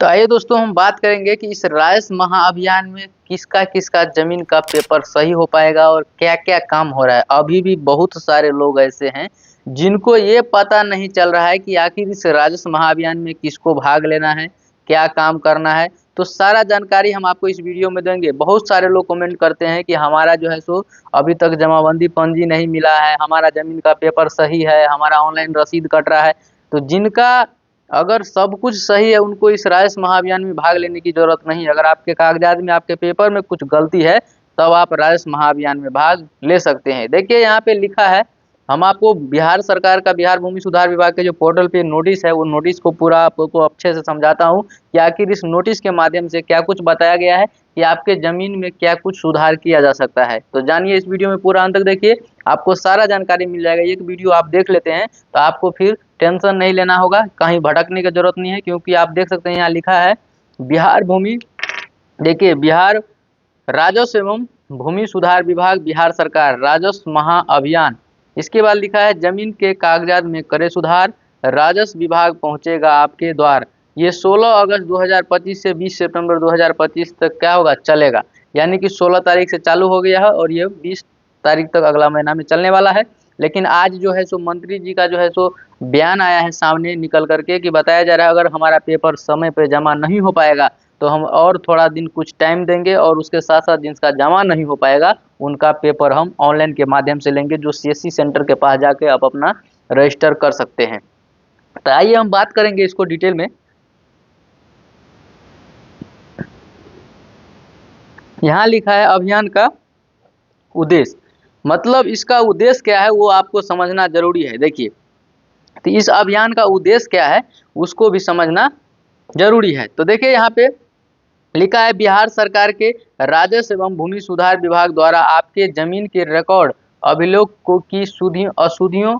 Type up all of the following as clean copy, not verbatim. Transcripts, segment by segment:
तो आइए दोस्तों हम बात करेंगे कि इस राइस महाअभियान में किसका किसका जमीन का पेपर सही हो पाएगा और क्या क्या काम हो रहा है। अभी भी बहुत सारे लोग ऐसे हैं जिनको ये पता नहीं चल रहा है कि आखिर इस राजस्व महाअभियान में किसको भाग लेना है, क्या काम करना है। तो सारा जानकारी हम आपको इस वीडियो में देंगे। बहुत सारे लोग कमेंट करते हैं कि हमारा जो है सो अभी तक जमाबंदी पंजी नहीं मिला है, हमारा जमीन का पेपर सही है, हमारा ऑनलाइन रसीद कट रहा है। तो जिनका अगर सब कुछ सही है उनको इस राइस महाअभियान में भाग लेने की जरूरत नहीं है। अगर आपके कागजात में, आपके पेपर में कुछ गलती है तब आप राइस महाअभियान में भाग ले सकते हैं। देखिए यहाँ पे लिखा है, हम आपको बिहार सरकार का, बिहार भूमि सुधार विभाग के जो पोर्टल पे नोटिस है वो नोटिस को पूरा आपको अच्छे से समझाता हूँ कि आखिर इस नोटिस के माध्यम से क्या कुछ बताया गया है कि आपके जमीन में क्या कुछ सुधार किया जा सकता है। तो जानिए इस वीडियो में पूरा अंत तक देखिए, आपको सारा जानकारी मिल जाएगा। एक वीडियो आप देख लेते हैं तो आपको फिर टेंशन नहीं लेना होगा, कहीं भटकने की जरूरत नहीं है, क्योंकि आप देख सकते हैं यहाँ लिखा है बिहार भूमि, देखिए बिहार राजस्व एवं भूमि सुधार विभाग, बिहार सरकार राजस्व महाअभियान। इसके बाद लिखा है जमीन के कागजात में करे सुधार, राजस्व विभाग पहुंचेगा आपके द्वार। ये 16 अगस्त 2025 से 20 सितंबर 2025 तक क्या होगा, चलेगा। यानी कि 16 तारीख से चालू हो गया है और ये 20 तारीख तक अगला महीना में चलने वाला है। लेकिन आज जो है सो मंत्री जी का जो है सो बयान आया है सामने निकल करके कि बताया जा रहा है अगर हमारा पेपर समय पे जमा नहीं हो पाएगा तो हम और थोड़ा दिन कुछ टाइम देंगे और उसके साथ साथ जिनका जमा नहीं हो पाएगा उनका पेपर हम ऑनलाइन के माध्यम से लेंगे, जो सीएससी सेंटर के पास जाके आप अपना रजिस्टर कर सकते हैं। तो आइए हम बात करेंगे इसको डिटेल में। यहाँ लिखा है अभियान का उद्देश्य, मतलब इसका उद्देश्य क्या है वो आपको समझना जरूरी है। देखिए तो इस अभियान का उद्देश्य क्या है उसको भी समझना जरूरी है। तो देखिए यहाँ पे लिखा है बिहार सरकार के राजस्व एवं भूमि सुधार विभाग द्वारा आपके जमीन के रिकॉर्ड अभिलेख को की अशुद्धियों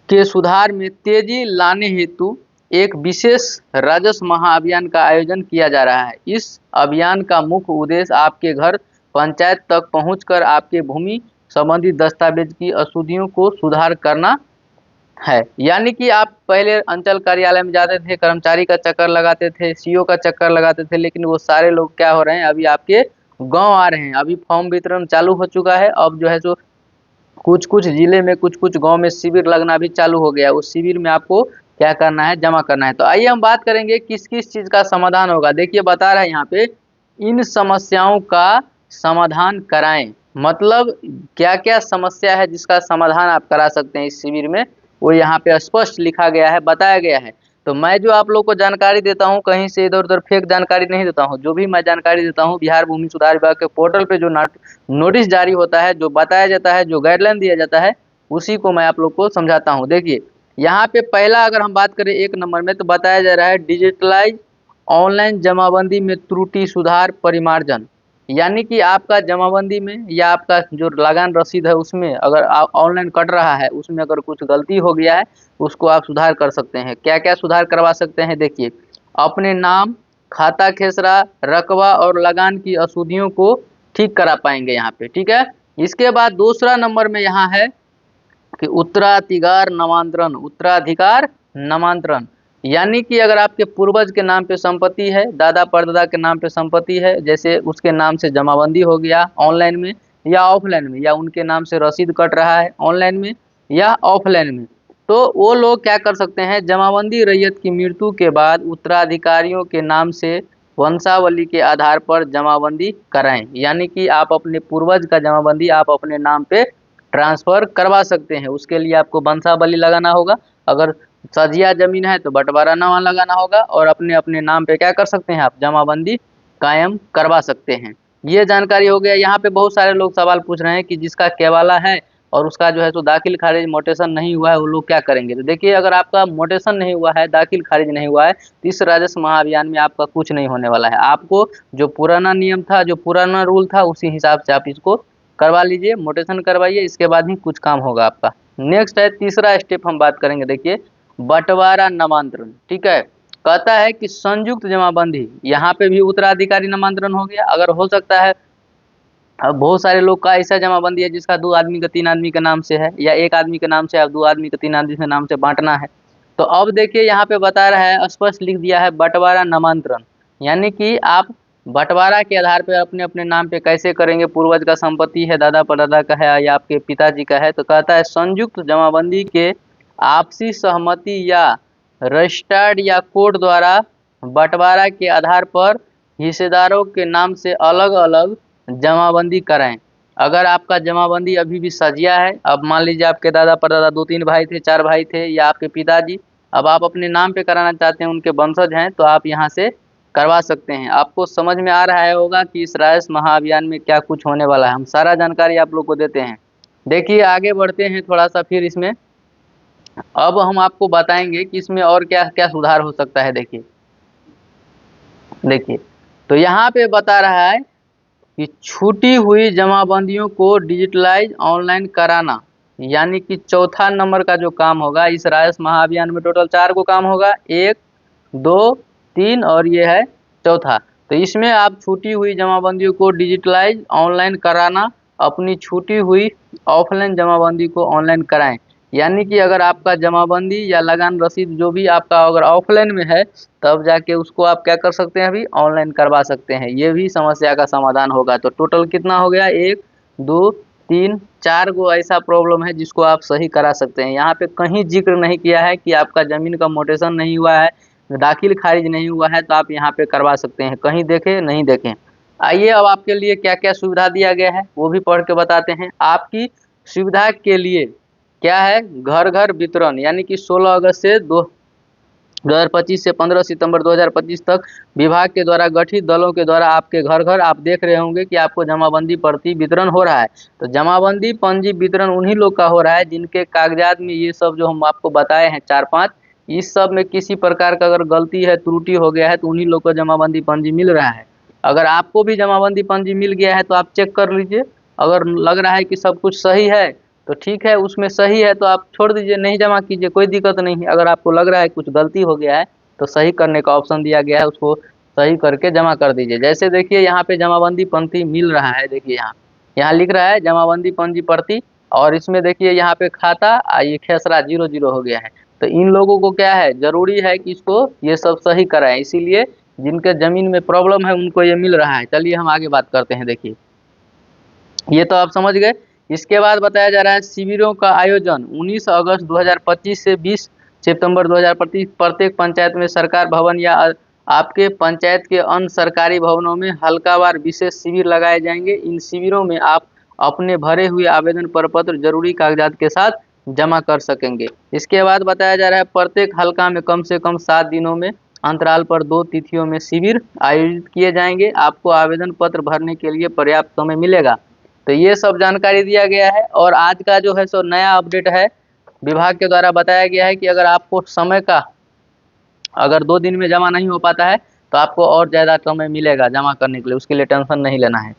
के सुधार में तेजी लाने हेतु एक विशेष राजस्व महाअभियान का आयोजन किया जा रहा है। इस अभियान का मुख्य उद्देश्य आपके घर पंचायत तक पहुंचकर आपके भूमि संबंधी दस्तावेज की अशुद्धियों को सुधार करना है। यानी कि आप पहले अंचल कार्यालय में जाते थे, कर्मचारी का चक्कर लगाते थे, सीओ का चक्कर लगाते थे, लेकिन वो सारे लोग क्या हो रहे हैं, अभी आपके गांव आ रहे हैं। अभी फॉर्म वितरण चालू हो चुका है। अब जो है सो कुछ कुछ जिले में, कुछ कुछ गांव में शिविर लगना भी चालू हो गया। उस शिविर में आपको क्या करना है, जमा करना है। तो आइए हम बात करेंगे किस किस चीज का समाधान होगा। देखिए बता रहा है यहाँ पे इन समस्याओं का समाधान कराएं, मतलब क्या क्या समस्या है जिसका समाधान आप करा सकते हैं इस शिविर में, वो यहाँ पे स्पष्ट लिखा गया है, बताया गया है। तो मैं जो आप लोग को जानकारी देता हूँ कहीं से इधर उधर फेक जानकारी नहीं देता हूँ। जो भी मैं जानकारी देता हूँ बिहार भूमि सुधार विभाग के पोर्टल पे जो नोटिस जारी होता है, जो बताया जाता है, जो गाइडलाइन दिया जाता है, उसी को मैं आप लोग को समझाता हूँ। देखिए यहाँ पे पहला अगर हम बात करें 1 नंबर में, तो बताया जा रहा है डिजिटलाइज ऑनलाइन जमाबंदी में त्रुटि सुधार परिमार्जन। यानी कि आपका जमाबंदी में या आपका जो लगान रसीद है उसमें अगर ऑनलाइन कट रहा है, उसमें अगर कुछ गलती हो गया है उसको आप सुधार कर सकते हैं। क्या क्या सुधार करवा सकते हैं, देखिए अपने नाम, खाता खेसरा, रकबा और लगान की अशुद्धियों को ठीक करा पाएंगे यहाँ पे, ठीक है। इसके बाद दूसरा नंबर में यहाँ है कि उत्तराधिकार नामांतरण, उत्तराधिकार नामांतरण। यानी कि अगर आपके पूर्वज के नाम पे संपत्ति है, दादा परदादा के नाम पे संपत्ति है, जैसे उसके नाम से जमाबंदी हो गया ऑनलाइन में या ऑफलाइन में, या उनके नाम से रसीद कट रहा है ऑनलाइन में या ऑफलाइन में, तो वो लोग क्या कर सकते हैं, जमाबंदी रैयत की मृत्यु के बाद उत्तराधिकारियों के नाम से वंशावली के आधार पर जमाबंदी कराएं। यानी कि आप अपने पूर्वज का जमाबंदी आप अपने नाम पे ट्रांसफर करवा सकते हैं। उसके लिए आपको वंशावली लगाना होगा। अगर सजिया जमीन है तो बंटवारानामा लगाना होगा और अपने अपने नाम पे क्या कर सकते हैं, आप जमाबंदी कायम करवा सकते हैं। ये जानकारी हो गया। यहाँ पे बहुत सारे लोग सवाल पूछ रहे हैं कि जिसका केवाला है और उसका जो है तो दाखिल खारिज मोटेशन नहीं हुआ है, वो लोग क्या करेंगे। तो देखिए अगर आपका मोटेशन नहीं हुआ है, दाखिल खारिज नहीं हुआ है, तो इस राजस्व महाअभियान में आपका कुछ नहीं होने वाला है। आपको जो पुराना नियम था, जो पुराना रूल था, उसी हिसाब से आप इसको करवा लीजिए, मोटेशन करवाइए, इसके बाद ही कुछ काम होगा आपका। नेक्स्ट है तीसरा स्टेप हम बात करेंगे। देखिए बंटवारा नामांतरण, ठीक है। कहता है कि संयुक्त जमाबंदी, यहाँ पे भी उत्तराधिकारी नामांतरण हो गया। अगर हो सकता है अब बहुत सारे लोग का ऐसा जमाबंदी है जिसका 2 आदमी का 3 आदमी के नाम से है, या 1 आदमी के नाम से, अब 2 आदमी का 3 आदमी के नाम से बांटना है, तो अब देखिए यहाँ पे बता रहा है, स्पष्ट लिख दिया है बंटवारा नामांतरण, यानी कि आप बंटवारा के आधार पर अपने अपने नाम पे कैसे करेंगे। पूर्वज का संपत्ति है, दादा परदादा का है या आपके पिताजी का है, तो कहता है संयुक्त जमाबंदी के आपसी सहमति या रजिस्टर्ड या कोर्ट द्वारा बंटवारा के आधार पर हिस्सेदारों के नाम से अलग अलग जमाबंदी कराएं। अगर आपका जमाबंदी अभी भी सजिया है, अब मान लीजिए आपके दादा परदादा 2-3 भाई थे, 4 भाई थे, या आपके पिताजी अब आप अपने नाम पे कराना चाहते हैं, उनके वंशज हैं, तो आप यहाँ से करवा सकते हैं। आपको समझ में आ रहा है होगा कि इस राजस्व महाअभियान में क्या कुछ होने वाला है, हम सारा जानकारी आप लोग को देते हैं। देखिए आगे बढ़ते हैं थोड़ा सा, फिर इसमें अब हम आपको बताएंगे कि इसमें और क्या क्या सुधार हो सकता है। देखिए देखिए तो यहाँ पे बता रहा है कि छूटी हुई जमाबंदियों को डिजिटलाइज ऑनलाइन कराना, यानी कि चौथा नंबर का जो काम होगा इस राजस्व महाअभियान में। टोटल 4 को काम होगा, 1, 2, 3 और ये है चौथा। तो इसमें आप छूटी हुई जमाबंदियों को डिजिटलाइज ऑनलाइन कराना, अपनी छूटी हुई ऑफलाइन जमाबंदी को ऑनलाइन कराएं। यानी कि अगर आपका जमाबंदी या लगान रसीद जो भी आपका अगर ऑफलाइन में है, तब जाके उसको आप क्या कर सकते हैं, अभी ऑनलाइन करवा सकते हैं। ये भी समस्या का समाधान होगा। तो टोटल कितना हो गया, 1, 2, 3, 4 गो ऐसा प्रॉब्लम है जिसको आप सही करा सकते हैं। यहाँ पे कहीं जिक्र नहीं किया है कि आपका ज़मीन का मोटेशन नहीं हुआ है, दाखिल खारिज नहीं हुआ है, तो आप यहाँ पे करवा सकते हैं। कहीं देखें नहीं देखें। आइए अब आपके लिए क्या क्या सुविधा दिया गया है वो भी पढ़ के बताते हैं। आपकी सुविधा के लिए क्या है, घर घर वितरण, यानी कि 16 अगस्त से 2025 से 15 सितंबर 2025 तक विभाग के द्वारा गठित दलों के द्वारा आपके घर घर आप देख रहे होंगे कि आपको जमाबंदी पर्ची वितरण हो रहा है। तो जमाबंदी पंजी वितरण उन्हीं लोग का हो रहा है जिनके कागजात में ये सब जो हम आपको बताए हैं 4-5, इस सब में किसी प्रकार का अगर गलती है, त्रुटि हो गया है, तो उन्हीं लोग को जमाबंदी पंजी मिल रहा है। अगर आपको भी जमाबंदी पंजी मिल गया है तो आप चेक कर लीजिए। अगर लग रहा है कि सब कुछ सही है तो ठीक है, उसमें सही है तो आप छोड़ दीजिए, नहीं जमा कीजिए, कोई दिक्कत नहीं है। अगर आपको लग रहा है कुछ गलती हो गया है तो सही करने का ऑप्शन दिया गया है, उसको सही करके जमा कर दीजिए। जैसे देखिए यहाँ पे जमाबंदी पंजी मिल रहा है, देखिए यहाँ यहाँ लिख रहा है जमाबंदी पंजी पर्ची, और इसमें देखिए यहाँ पे खाता ये खेसरा 00 हो गया है। तो इन लोगों को क्या है, जरूरी है कि इसको ये सब सही कराएं, इसीलिए जिनके जमीन में प्रॉब्लम है उनको ये मिल रहा है। चलिए हम आगे बात करते हैं। देखिए ये तो आप समझ गए। इसके बाद बताया जा रहा है शिविरों का आयोजन 19 अगस्त 2025 से 20 सितंबर 2025 प्रत्येक पंचायत में सरकार भवन या आपके पंचायत के अन्य सरकारी भवनों में हल्कावार विशेष शिविर लगाए जाएंगे। इन शिविरों में आप अपने भरे हुए आवेदन प्रपत्र जरूरी कागजात के साथ जमा कर सकेंगे। इसके बाद बताया जा रहा है प्रत्येक हल्का में कम से कम 7 दिनों में अंतराल पर 2 तिथियों में शिविर आयोजित किए जाएंगे। आपको आवेदन पत्र भरने के लिए पर्याप्त समय मिलेगा। तो ये सब जानकारी दिया गया है। और आज का जो है सो नया अपडेट है, विभाग के द्वारा बताया गया है कि अगर आपको समय का अगर 2 दिन में जमा नहीं हो पाता है तो आपको और ज़्यादा समय मिलेगा जमा करने के लिए, उसके लिए टेंशन नहीं लेना है।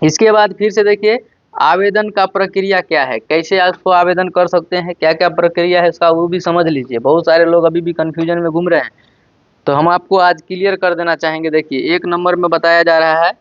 इसके बाद फिर से देखिए आवेदन का प्रक्रिया क्या है, कैसे आपको आवेदन कर सकते हैं, क्या क्या प्रक्रिया है इसका वो भी समझ लीजिए। बहुत सारे लोग अभी भी कन्फ्यूजन में घूम रहे हैं, तो हम आपको आज क्लियर कर देना चाहेंगे। देखिए 1 नंबर में बताया जा रहा है,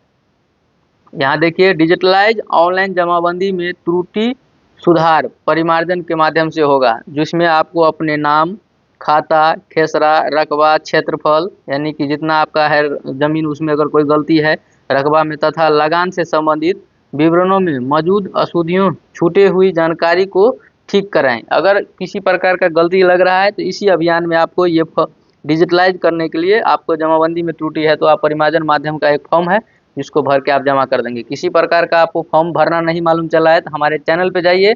यहाँ देखिए डिजिटलाइज ऑनलाइन जमाबंदी में त्रुटि सुधार परिमार्जन के माध्यम से होगा, जिसमें आपको अपने नाम, खाता, खेसरा, रकबा, क्षेत्रफल, यानी कि जितना आपका है जमीन उसमें अगर कोई गलती है रकबा में, तथा लगान से संबंधित विवरणों में मौजूद अशुद्धियों छूटे हुई जानकारी को ठीक कराएं। अगर किसी प्रकार का गलती लग रहा है तो इसी अभियान में आपको ये डिजिटलाइज करने के लिए आपको जमाबंदी में त्रुटि है तो आप परिमार्जन माध्यम का एक फॉर्म है जिसको भर के आप जमा कर देंगे। किसी प्रकार का आपको फॉर्म भरना नहीं मालूम चला है तो हमारे चैनल पे जाइए,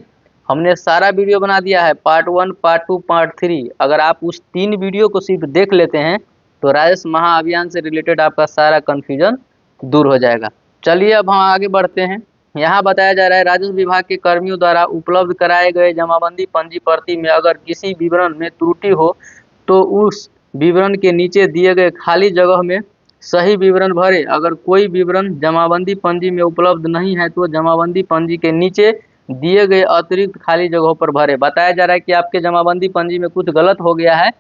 हमने सारा वीडियो बना दिया है, पार्ट 1, पार्ट 2, पार्ट 3। अगर आप उस 3 वीडियो को सिर्फ देख लेते हैं तो राजस्व महाअभियान से रिलेटेड आपका सारा कन्फ्यूजन दूर हो जाएगा। चलिए अब हम आगे बढ़ते हैं। यहाँ बताया जा रहा है राजस्व विभाग के कर्मियों द्वारा उपलब्ध कराए गए जमाबंदी पंजी पर्ची में अगर किसी विवरण में त्रुटि हो तो उस विवरण के नीचे दिए गए खाली जगह में सही विवरण भरे। अगर कोई विवरण जमाबंदी पंजी में उपलब्ध नहीं है तो जमाबंदी पंजी के नीचे दिए गए अतिरिक्त खाली जगहों पर भरे। बताया जा रहा है कि आपके जमाबंदी पंजी में कुछ गलत हो गया है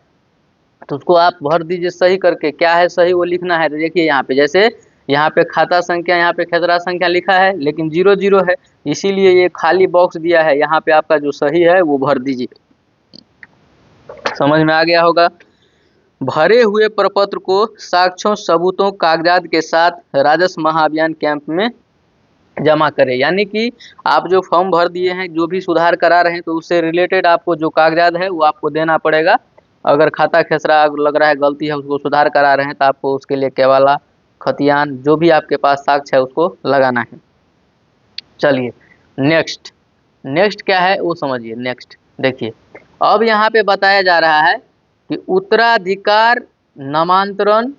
तो उसको आप भर दीजिए सही करके, क्या है सही वो लिखना है। तो देखिए यहाँ पे जैसे यहाँ पे खाता संख्या, यहाँ पे खेसरा संख्या लिखा है लेकिन 00 है, इसीलिए ये खाली बॉक्स दिया है, यहाँ पे आपका जो सही है वो भर दीजिए। समझ में आ गया होगा। भरे हुए प्रपत्र को साक्ष्यों, सबूतों, कागजात के साथ राजस्व महाअभियान कैंप में जमा करें। यानी कि आप जो फॉर्म भर दिए हैं, जो भी सुधार करा रहे हैं, तो उससे रिलेटेड आपको जो कागजात है वो आपको देना पड़ेगा। अगर खाता खेसरा लग रहा है, गलती है, उसको सुधार करा रहे हैं, तो आपको उसके लिए केवाला, खतियान, जो भी आपके पास साक्ष्य है उसको लगाना है। चलिए नेक्स्ट, नेक्स्ट क्या है वो समझिए। नेक्स्ट देखिए, अब यहाँ पे बताया जा रहा है कि उत्तराधिकार नामांतरण,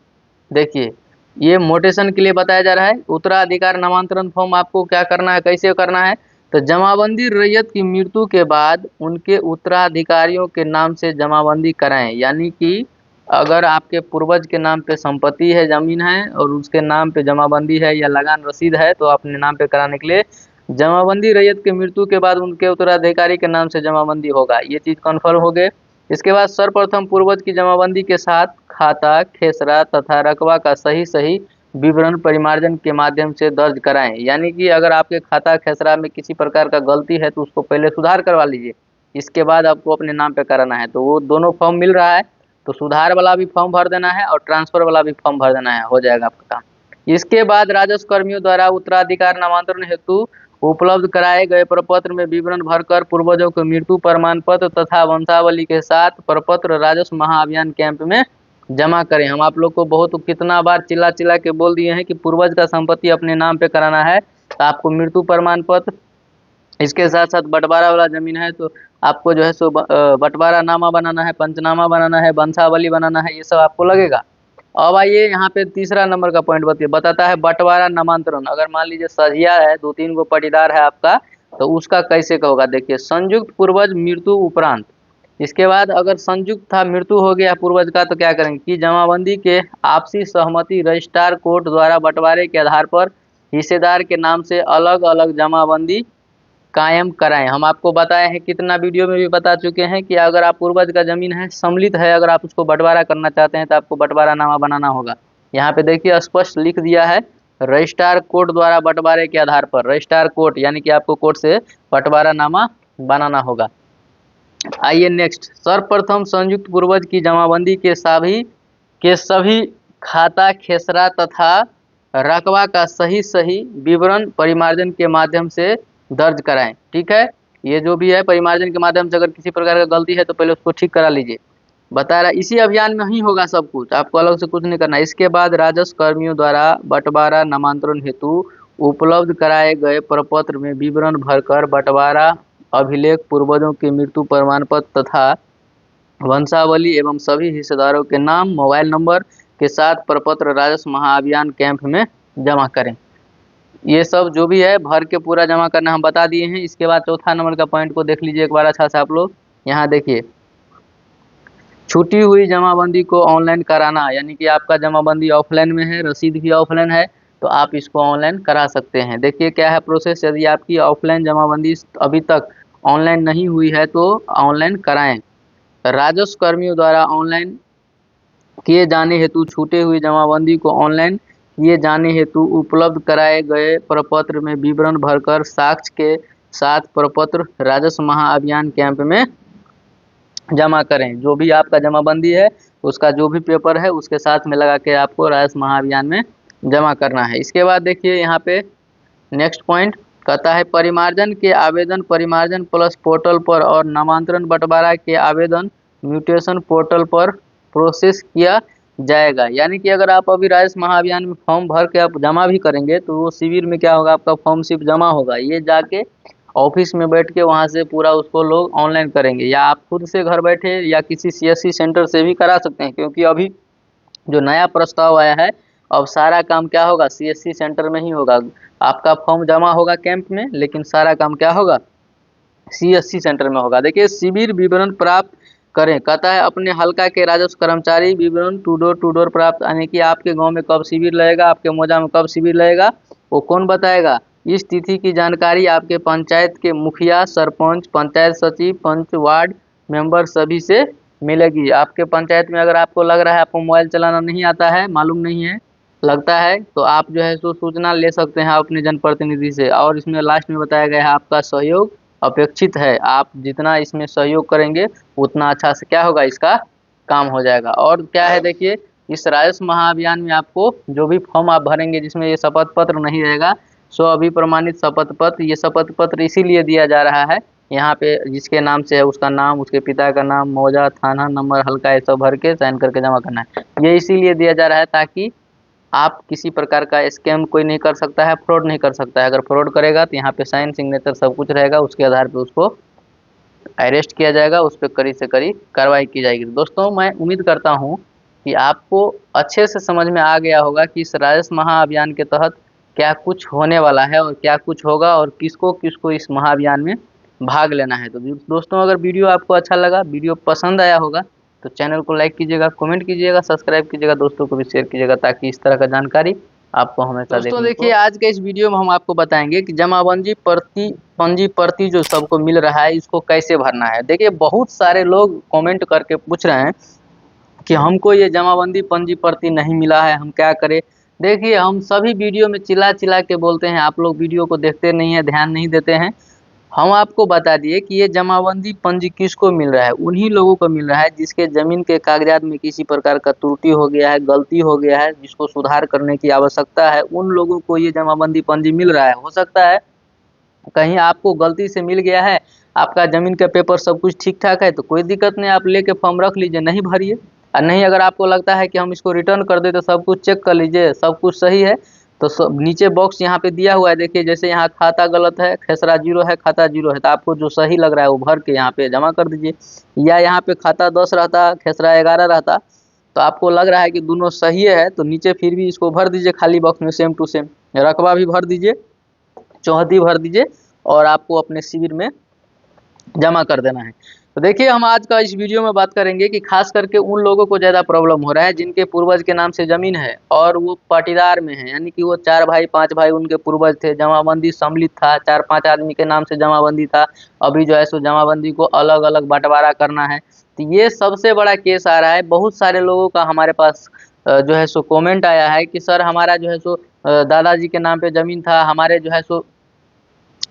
देखिए ये मोटेशन के लिए बताया जा रहा है। उत्तराधिकार नामांतरण फॉर्म आपको क्या करना है, कैसे करना है, तो जमाबंदी रैयत की मृत्यु के बाद उनके उत्तराधिकारियों के नाम से जमाबंदी कराएं। यानी कि अगर आपके पूर्वज के नाम पे संपत्ति है, जमीन है, और उसके नाम पे जमाबंदी है या लगान रसीद है, तो अपने नाम पे कराने के लिए जमाबंदी रैयत की मृत्यु के बाद उनके उत्तराधिकारी के नाम से जमाबंदी होगा। ये चीज़ कन्फर्म हो गए। इसके बाद सर्वप्रथम पूर्वज की जमाबंदी के साथ खाता, खेसरा तथा रकबा का सही सही विवरण परिमार्जन के माध्यम से दर्ज कराएं। यानी कि अगर आपके खाता खेसरा में किसी प्रकार का गलती है तो उसको पहले सुधार करवा लीजिए, इसके बाद आपको अपने नाम पे कराना है। तो वो दोनों फॉर्म मिल रहा है, तो सुधार वाला भी फॉर्म भर देना है और ट्रांसफर वाला भी फॉर्म भर देना है, हो जाएगा आपका काम। इसके बाद राजस्व कर्मियों द्वारा उत्तराधिकार नामांतरण हेतु उपलब्ध कराए गए प्रपत्र में विवरण भरकर पूर्वजों के मृत्यु प्रमाण पत्र तथा वंशावली के साथ प्रपत्र राजस्व महाअभियान कैंप में जमा करें। हम आप लोग को बहुत कितना बार चिल्ला चिल्ला के बोल दिए हैं कि पूर्वज का संपत्ति अपने नाम पे कराना है, तो आपको मृत्यु प्रमाण पत्र, इसके साथ साथ बंटवारा वाला जमीन है तो आपको जो है सो बंटवारा नामा बनाना है, पंचनामा बनाना है, वंशावली बनाना है, ये सब आपको लगेगा। अब आइए यहाँ पे तीसरा नंबर का पॉइंट बताता है बंटवारा नामांतरण। अगर मान लीजिए सझिया है, 2-3 गो पटीदार है आपका, तो उसका कैसे होगा, देखिए संयुक्त पूर्वज मृत्यु उपरांत। इसके बाद अगर संयुक्त था, मृत्यु हो गया पूर्वज का, तो क्या करेंगे कि जमाबंदी के आपसी सहमति रजिस्ट्रार कोर्ट द्वारा बंटवारे के आधार पर हिस्सेदार के नाम से अलग अलग जमाबंदी कायम कराएं। हम आपको बताए हैं, कितना वीडियो में भी बता चुके हैं कि अगर आप पूर्वज का जमीन है, सम्मिलित है, अगर आप उसको बंटवारा करना चाहते हैं तो आपको बंटवारा नामा बनाना होगा। यहाँ पे देखिए स्पष्ट लिख दिया है, रजिस्ट्रार कोर्ट द्वारा बंटवारे के आधार पर, रजिस्ट्रार कोर्ट यानी कि आपको कोर्ट से बंटवारा नामा बनाना होगा। आइए नेक्स्ट, सर्वप्रथम संयुक्त पूर्वज की जमाबंदी के सभी खाता, खेसरा तथा रकबा का सही सही विवरण परिमार्जन के माध्यम से दर्ज कराएं। ठीक है, ये जो भी है परिमार्जन के माध्यम से अगर किसी प्रकार का गलती है तो पहले उसको ठीक करा लीजिए। बता रहा इसी अभियान में ही होगा सब कुछ, आपको अलग से कुछ नहीं करना। इसके बाद राजस्व कर्मियों द्वारा बंटवारा नामांतरण हेतु उपलब्ध कराए गए प्रपत्र में विवरण भरकर बंटवारा अभिलेख, पूर्वजों के मृत्यु प्रमाण पत्र तथा वंशावली एवं सभी हिस्सेदारों के नाम, मोबाइल नंबर के साथ प्रपत्र राजस्व महाअभियान कैंप में जमा करें। ये सब जो भी है भर के पूरा जमा करना हम बता दिए हैं। इसके बाद चौथा नंबर का पॉइंट को देख लीजिए एक बार अच्छा से आप लोग। यहाँ देखिए, छूटी हुई जमाबंदी को ऑनलाइन कराना, यानी कि आपका जमाबंदी ऑफलाइन में है, रसीद भी ऑफलाइन है, तो आप इसको ऑनलाइन करा सकते हैं। देखिए क्या है प्रोसेस, यदि आपकी ऑफलाइन जमाबंदी अभी तक ऑनलाइन नहीं हुई है तो ऑनलाइन कराएं। राजस्व कर्मियों द्वारा ऑनलाइन किए जाने हेतु छूटे हुई जमाबंदी को ऑनलाइन किए जाने हेतु उपलब्ध कराए गए प्रपत्र में विवरण भरकर साक्ष्य के साथ प्रपत्र राजस्व महाअभियान कैंप में जमा करें। जो भी आपका जमाबंदी है उसका जो भी पेपर है उसके साथ में लगा के आपको राजस्व महाअभियान में जमा करना है। इसके बाद देखिए यहाँ पे नेक्स्ट पॉइंट कहता है परिमार्जन के आवेदन परिमार्जन प्लस पोर्टल पर और नामांतरण बंटवारा के आवेदन म्यूटेशन पोर्टल पर प्रोसेस किया जाएगा। यानी कि अगर आप अभी राजस्व महाअभियान में फॉर्म भर के आप जमा भी करेंगे तो वो शिविर में क्या होगा, आपका फॉर्म सिर्फ जमा होगा, ये जाके ऑफिस में बैठ के वहाँ से पूरा उसको लोग ऑनलाइन करेंगे, या आप खुद से घर बैठे या किसी CSC सेंटर से भी करा सकते हैं। क्योंकि अभी जो नया प्रस्ताव आया है, अब सारा काम क्या होगा, CSC सेंटर में ही होगा। आपका फॉर्म जमा होगा कैंप में, लेकिन सारा काम क्या होगा, CSC सेंटर में होगा। देखिए शिविर विवरण प्राप्त करें, कहता है अपने हल्का के राजस्व कर्मचारी विवरण टू डोर प्राप्त, यानी कि आपके गांव में कब शिविर लगेगा, आपके मौजा में कब शिविर लगेगा, वो कौन बताएगा। इस तिथि की जानकारी आपके पंचायत के मुखिया, सरपंच, पंचायत सचिव, पंच, वार्ड मेंबर सभी से मिलेगी। आपके पंचायत में अगर आपको लग रहा है आपको मोबाइल चलाना नहीं आता है, मालूम नहीं है, लगता है, तो आप जो है सो सूचना ले सकते हैं अपने जनप्रतिनिधि से। और इसमें लास्ट में बताया गया है आपका सहयोग अपेक्षित है। आप जितना इसमें सहयोग करेंगे उतना अच्छा से क्या होगा, इसका काम हो जाएगा। और क्या है देखिए, इस राजस्व महाअभियान में आपको जो भी फॉर्म आप भरेंगे जिसमें ये शपथ पत्र नहीं रहेगा, सो अभी प्रमाणित शपथ पत्र, ये शपथ पत्र इसीलिए दिया जा रहा है, यहाँ पे जिसके नाम से है उसका नाम, उसके पिता का नाम, मौजा, थाना नंबर, हल्का, ये सब भर के साइन करके जमा करना है। ये इसीलिए दिया जा रहा है ताकि आप किसी प्रकार का स्कैम कोई नहीं कर सकता है, फ्रॉड नहीं कर सकता है। अगर फ्रॉड करेगा तो यहाँ पे साइन सिग्नेचर सब कुछ रहेगा, उसके आधार पे उसको अरेस्ट किया जाएगा, उस पर कड़ी से कड़ी कार्रवाई की जाएगी। दोस्तों मैं उम्मीद करता हूँ कि आपको अच्छे से समझ में आ गया होगा कि इस राजस्व महाअभियान के तहत क्या कुछ होने वाला है और क्या कुछ होगा और किसको किसको इस महाअभियान में भाग लेना है। तो दोस्तों अगर वीडियो आपको अच्छा लगा, वीडियो पसंद आया होगा तो चैनल को लाइक कीजिएगा, कमेंट कीजिएगा, सब्सक्राइब कीजिएगा, दोस्तों को भी शेयर कीजिएगा ताकि इस तरह का जानकारी आपको हमेशा दोस्तों देखिए आज के इस वीडियो में हम आपको बताएंगे कि जमाबंदी पंजी प्रति जो सबको मिल रहा है इसको कैसे भरना है। देखिए बहुत सारे लोग कमेंट करके पूछ रहे हैं कि हमको ये जमाबंदी पंजी प्रति नहीं मिला है, हम क्या करें। देखिए हम सभी वीडियो में चिल्ला चिल्ला के बोलते हैं, आप लोग वीडियो को देखते नहीं है, ध्यान नहीं देते हैं। हम आपको बता दिए कि ये जमाबंदी पंजी किसको मिल रहा है, उन्हीं लोगों को मिल रहा है जिसके जमीन के कागजात में किसी प्रकार का त्रुटि हो गया है, गलती हो गया है, जिसको सुधार करने की आवश्यकता है, उन लोगों को ये जमाबंदी पंजी मिल रहा है। हो सकता है कहीं आपको गलती से मिल गया है, आपका जमीन का पेपर सब कुछ ठीक ठाक है तो कोई दिक्कत नहीं, आप लेके फॉर्म रख लीजिए, नहीं भरिए। और नहीं अगर आपको लगता है कि हम इसको रिटर्न कर दे तो सब कुछ चेक कर लीजिए, सब कुछ सही है तो सब नीचे बॉक्स यहाँ पे दिया हुआ है। देखिए जैसे यहाँ खाता गलत है, खेसरा 0 है, खाता 0 है, तो आपको जो सही लग रहा है वो भर के यहाँ पे जमा कर दीजिए। या यहाँ पे खाता 10 रहता, खेसरा 11 रहता, तो आपको लग रहा है कि दोनों सही है तो नीचे फिर भी इसको भर दीजिए खाली बॉक्स में, सेम टू सेम रकबा भी भर दीजिए, चौहदी भर दीजिए और आपको अपने शिविर में जमा कर देना है। तो देखिए हम आज का इस वीडियो में बात करेंगे कि खास करके उन लोगों को ज़्यादा प्रॉब्लम हो रहा है जिनके पूर्वज के नाम से ज़मीन है और वो पाटीदार में है, यानी कि वो 4 भाई 5 भाई उनके पूर्वज थे, जमाबंदी सम्मिलित था, 4-5 आदमी के नाम से जमाबंदी था, अभी जो है सो जमाबंदी को अलग अलग बंटवारा करना है। तो ये सबसे बड़ा केस आ रहा है। बहुत सारे लोगों का हमारे पास जो है सो कॉमेंट आया है कि सर हमारा जो है सो दादाजी के नाम पे ज़मीन था, हमारे जो है सो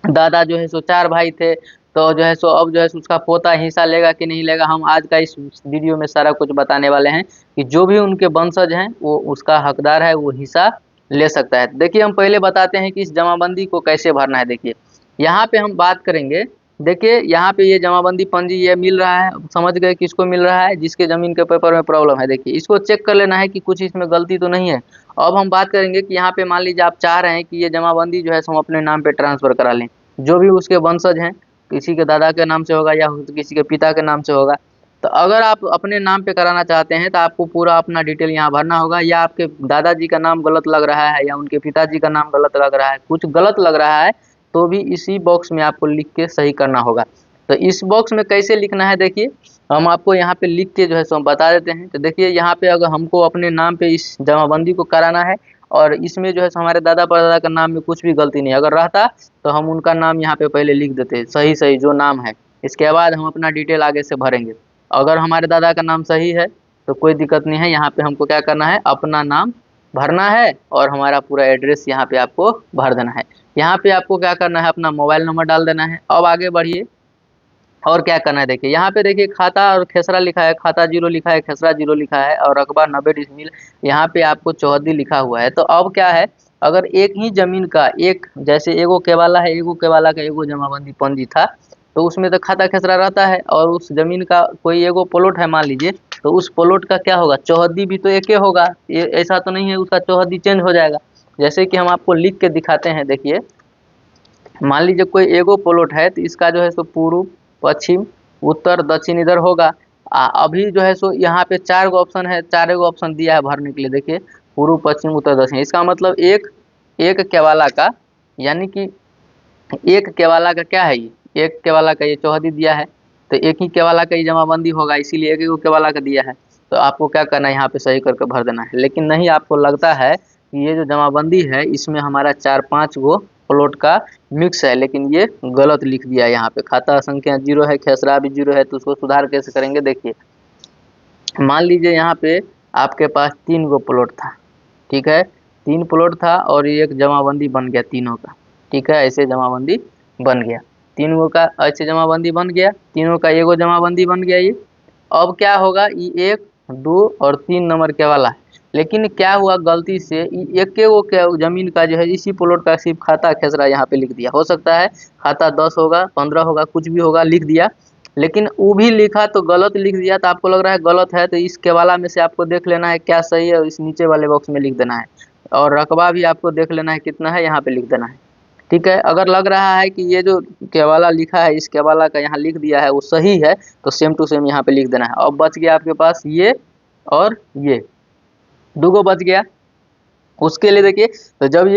दादा जो है सो 4 भाई थे, तो जो है सो अब जो है सो उसका पोता हिस्सा लेगा कि नहीं लेगा। हम आज का इस वीडियो में सारा कुछ बताने वाले हैं कि जो भी उनके वंशज हैं वो उसका हकदार है, वो हिस्सा ले सकता है। देखिए हम पहले बताते हैं कि इस जमाबंदी को कैसे भरना है। देखिए यहाँ पे हम बात करेंगे, देखिए यहाँ पे ये जमाबंदी पंजी ये मिल रहा है, समझ गए किसको मिल रहा है, जिसके ज़मीन के पेपर में प्रॉब्लम है। देखिए इसको चेक कर लेना है कि कुछ इसमें गलती तो नहीं है। अब हम बात करेंगे कि यहाँ पे मान लीजिए आप चाह रहे हैं कि ये जमाबंदी जो है सो हम अपने नाम पे ट्रांसफ़र करा लें, जो भी उसके वंशज हैं, किसी के दादा के नाम से होगा या किसी के पिता के नाम से होगा। तो अगर आप अपने नाम पे कराना चाहते हैं तो आपको पूरा अपना डिटेल यहाँ भरना होगा, या आपके दादाजी का नाम गलत लग रहा है या उनके पिताजी का नाम गलत लग रहा है, कुछ गलत लग रहा है तो भी इसी बॉक्स में आपको लिख के सही करना होगा। तो इस बॉक्स में कैसे लिखना है देखिए हम आपको यहाँ पे लिख के जो है सो हम बता देते हैं। तो देखिए यहाँ पे अगर हमको अपने नाम पे इस जमाबंदी को कराना है और इसमें जो है सो हमारे दादा परदादा का नाम में कुछ भी गलती नहीं, अगर रहता तो हम उनका नाम यहाँ पे पहले लिख देते सही सही जो नाम है, इसके बाद हम अपना डिटेल आगे से भरेंगे। अगर हमारे दादा का नाम सही है तो कोई दिक्कत नहीं है, यहाँ पे हमको क्या करना है, अपना नाम भरना है और हमारा पूरा एड्रेस यहाँ पे आपको भर देना है। यहाँ पे आपको क्या करना है, अपना मोबाइल नंबर डाल देना है। अब आगे बढ़िए और क्या करना है, देखिए यहाँ पे देखिए खाता और खेसरा लिखा है, खाता 0 लिखा है, खेसरा 0 लिखा है और रकबा 90 डिसमिल यहाँ पे आपको चौहदी लिखा हुआ है। तो अब क्या है, अगर एक ही जमीन का एक, जैसे एगो केवाला है, एगो केवाला का एगो जमाबंदी पंजी था, तो उसमें तो खाता खेसरा रहता है और उस जमीन का कोई एगो प्लॉट है मान लीजिए, तो उस प्लॉट का क्या होगा, चौहदी भी तो एक ही होगा, ऐसा तो नहीं है उसका चौहदी चेंज हो जाएगा। जैसे कि हम आपको लिख के दिखाते हैं, देखिए मान लीजिए कोई एगो प्लॉट है तो इसका जो है सो पूर्व पश्चिम उत्तर दक्षिण इधर होगा। अभी जो है सो यहाँ पे 4 गो ऑप्शन है, 4 गो ऑप्शन दिया है भरने के लिए। देखिए पूर्व पश्चिम उत्तर दक्षिण, इसका मतलब एक केवाला का, यानी कि एक केवाला का क्या है, ये एक केवाला का ये चौहदी दिया है, तो एक ही केवाला का ये जमाबंदी होगा, इसीलिए एक ही केवाला का दिया है। तो आपको क्या करना है, यहाँ पे सही करके भर देना है। लेकिन नहीं, आपको लगता है कि ये जो जमाबंदी है इसमें हमारा 4-5 गो प्लॉट का मिक्स है, लेकिन ये गलत लिख दिया है। यहाँ पे खाता संख्या 0 है, खेसरा भी 0 है, तो उसको सुधार कैसे करेंगे, देखिए मान लीजिए यहाँ पे आपके पास 3 गो प्लॉट था, ठीक है, 3 प्लॉट था और एक जमाबंदी बन गया तीनों का, ठीक है, ऐसे जमाबंदी बन गया। तीनों का ऐसे जमाबंदी बन गया, तीनों का एगो जमाबंदी बन गया ये। अब क्या होगा, ये 1 2 और 3 नंबर के वाला है, लेकिन क्या हुआ गलती से एक के वो क्या जमीन का जो है इसी प्लॉट का सिर्फ खाता खेसरा यहाँ पे लिख दिया। हो सकता है खाता 10 होगा 15 होगा कुछ भी होगा लिख दिया, लेकिन वो भी लिखा तो गलत लिख दिया, तो आपको लग रहा है गलत है, तो इस केवाला में से आपको देख लेना है क्या सही है, इस नीचे वाले बॉक्स में लिख देना है। और रकबा भी आपको देख लेना है कितना है, यहाँ पे लिख देना है। ठीक है, अगर लग रहा है कि ये जो केवाला लिखा है इस केवाला का यहाँ लिख दिया है वो सही है, तो सेम टू सेम यहाँ पे लिख देना है। अब बच गया आपके पास ये और ये दुगो बच गया। उसके लिए देखिए, तो जब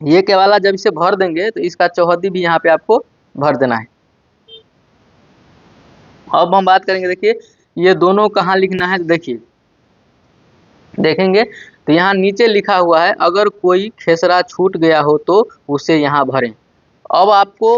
ये केवाला जब इसे भर देंगे तो इसका चौहद्दी भी यहाँ पे आपको भर देना है। अब हम बात करेंगे, देखिए ये दोनों कहाँ लिखना है, तो देखिए देखेंगे तो यहाँ नीचे लिखा हुआ है अगर कोई खेसरा छूट गया हो तो उसे यहाँ भरें। अब आपको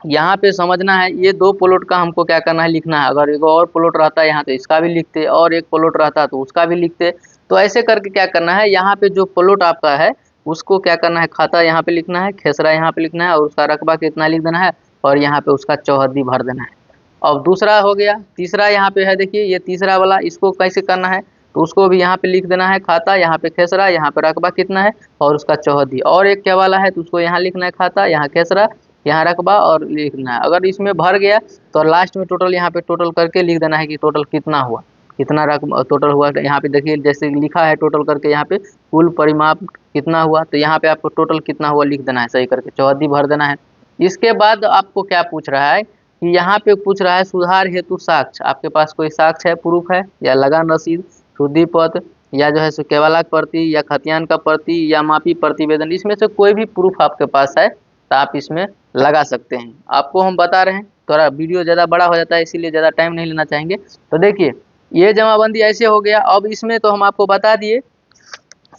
यहाँ पे समझना है ये 2 प्लॉट का हमको क्या करना है, लिखना है। अगर एक और प्लॉट रहता है यहाँ तो इसका भी लिखते, और एक प्लॉट रहता तो उसका भी लिखते। तो ऐसे करके क्या करना है, यहाँ पे जो प्लॉट आपका है उसको क्या करना है, खाता यहाँ पे लिखना है, खेसरा यहाँ पे लिखना है, और उसका रकबा कितना लिख देना है, और यहाँ पे उसका चौहद्दी भर देना है। अब दूसरा हो गया, तीसरा यहाँ पे है, देखिए ये तीसरा वाला, इसको कैसे करना है, तो उसको भी यहाँ पे लिख देना है खाता, यहाँ पे खेसरा, यहाँ पे रकबा कितना है और उसका चौहद्दी। और एक क्या वाला है तो उसको यहाँ लिखना है खाता, यहाँ खेसरा, यहाँ रकबा और लिखना है। अगर इसमें भर गया तो लास्ट में टोटल यहाँ पे टोटल करके लिख देना है कि टोटल कितना हुआ, कितना रकम टोटल हुआ। यहाँ पे देखिए जैसे लिखा है टोटल करके यहाँ पे कुल परिमाप कितना हुआ, तो यहाँ पे आपको टोटल कितना हुआ लिख देना है सही करके, चौहद्दी भर देना है। इसके बाद आपको क्या पूछ रहा है कि यहाँ पे पूछ रहा है सुधार हेतु साक्ष्य, आपके पास कोई साक्ष्य है, प्रूफ है, या लगान रसीद, शुद्धि पत्र, या जो है सो केवाला प्रति, या खतियान का प्रति, या मापी प्रतिवेदन, इसमें से कोई भी प्रूफ आपके पास है तो आप इसमें लगा सकते हैं। आपको हम बता रहे हैं, थोड़ा वीडियो ज़्यादा बड़ा हो जाता है इसीलिए ज़्यादा टाइम नहीं लेना चाहेंगे। तो देखिए ये जमाबंदी ऐसे हो गया। अब इसमें तो हम आपको बता दिए,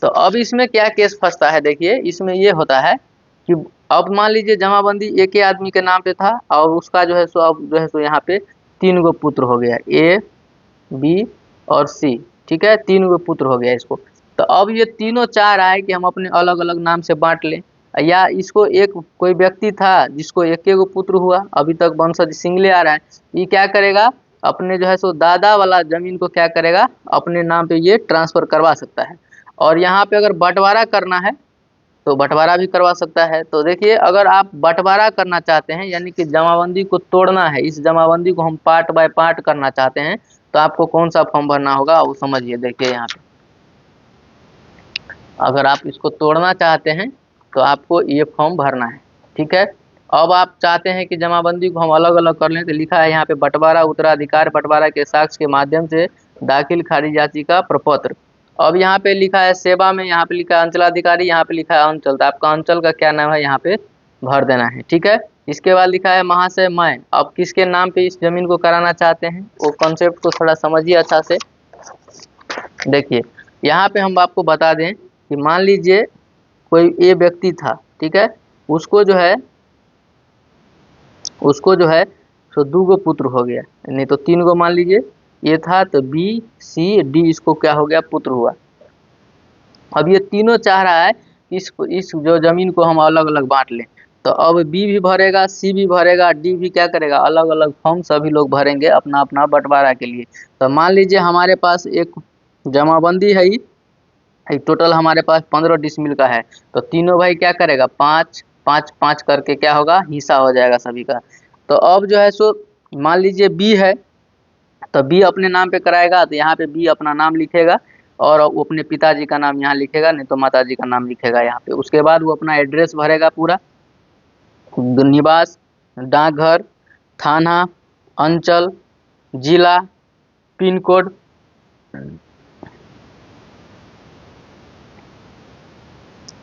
तो अब इसमें क्या केस फंसता है, देखिए इसमें ये होता है कि अब मान लीजिए जमाबंदी एक ही आदमी के नाम पे था और उसका जो है सो अब जो है सो यहाँ पे 3 गो पुत्र हो गया, ए बी और सी। ठीक है, 3 गो पुत्र हो गया इसको। तो अब ये तीनों चाह रहा है कि हम अपने अलग अलग नाम से बांट लें, या इसको एक कोई व्यक्ति था जिसको एक गो पुत्र हुआ, अभी तक वंशज सिंगले आ रहा है, ये क्या करेगा अपने जो है सो दादा वाला जमीन को क्या करेगा अपने नाम पे ये ट्रांसफर करवा सकता है। और यहाँ पे अगर बंटवारा करना है तो बंटवारा भी करवा सकता है। तो देखिए अगर आप बंटवारा करना चाहते हैं यानी कि जमाबंदी को तोड़ना है, इस जमाबंदी को हम पार्ट बाय पार्ट करना चाहते हैं, तो आपको कौन सा फॉर्म भरना होगा वो समझिए। देखिए यहाँ पे अगर आप इसको तोड़ना चाहते हैं तो आपको ये फॉर्म भरना है। ठीक है, अब आप चाहते हैं कि जमाबंदी को हम अलग अलग कर लें, तो लिखा है यहाँ पे बंटवारा उत्तराधिकार बंटवारा के साक्ष्य के माध्यम से दाखिल खारिज याचिका प्रपत्र। अब यहाँ पे लिखा है सेवा में, यहाँ पे लिखा है अंचलाधिकारी, यहाँ पे लिखा है अंचल, तो आपका अंचल का क्या नाम है यहाँ पे भर देना है। ठीक है, इसके बाद लिखा है महाशय मैं, अब किसके नाम पे इस जमीन को कराना चाहते हैं वो कॉन्सेप्ट को थोड़ा समझिए अच्छा से। देखिए यहाँ पे हम आपको बता दें कि मान लीजिए कोई ए व्यक्ति था, ठीक है, उसको जो है तो 2 गो पुत्र हो गया, नहीं तो 3 गो मान लीजिए ये था, तो बी सी डी इसको क्या हो गया पुत्र हुआ। अब ये तीनों चाह रहा है इस जो जमीन को हम अलग अलग बांट लें, तो अब बी भी भरेगा, सी भी भरेगा, डी भी क्या करेगा अलग अलग फॉर्म सभी लोग भरेंगे अपना अपना बंटवारा के लिए। तो मान लीजिए हमारे पास एक जमाबंदी है, टोटल हमारे पास 15 डिसमिल का है, तो तीनों भाई क्या करेगा 5 5 5 करके क्या होगा हिस्सा हो जाएगा सभी का। तो अब जो है सो मान लीजिए बी है, तो बी अपने नाम पे कराएगा, तो यहाँ पे बी अपना नाम लिखेगा और वो अपने पिताजी का नाम यहाँ लिखेगा, नहीं तो माताजी का नाम लिखेगा यहाँ पे। उसके बाद वो अपना एड्रेस भरेगा पूरा, निवास, डाकघर, थाना, अंचल, जिला, पिन कोड,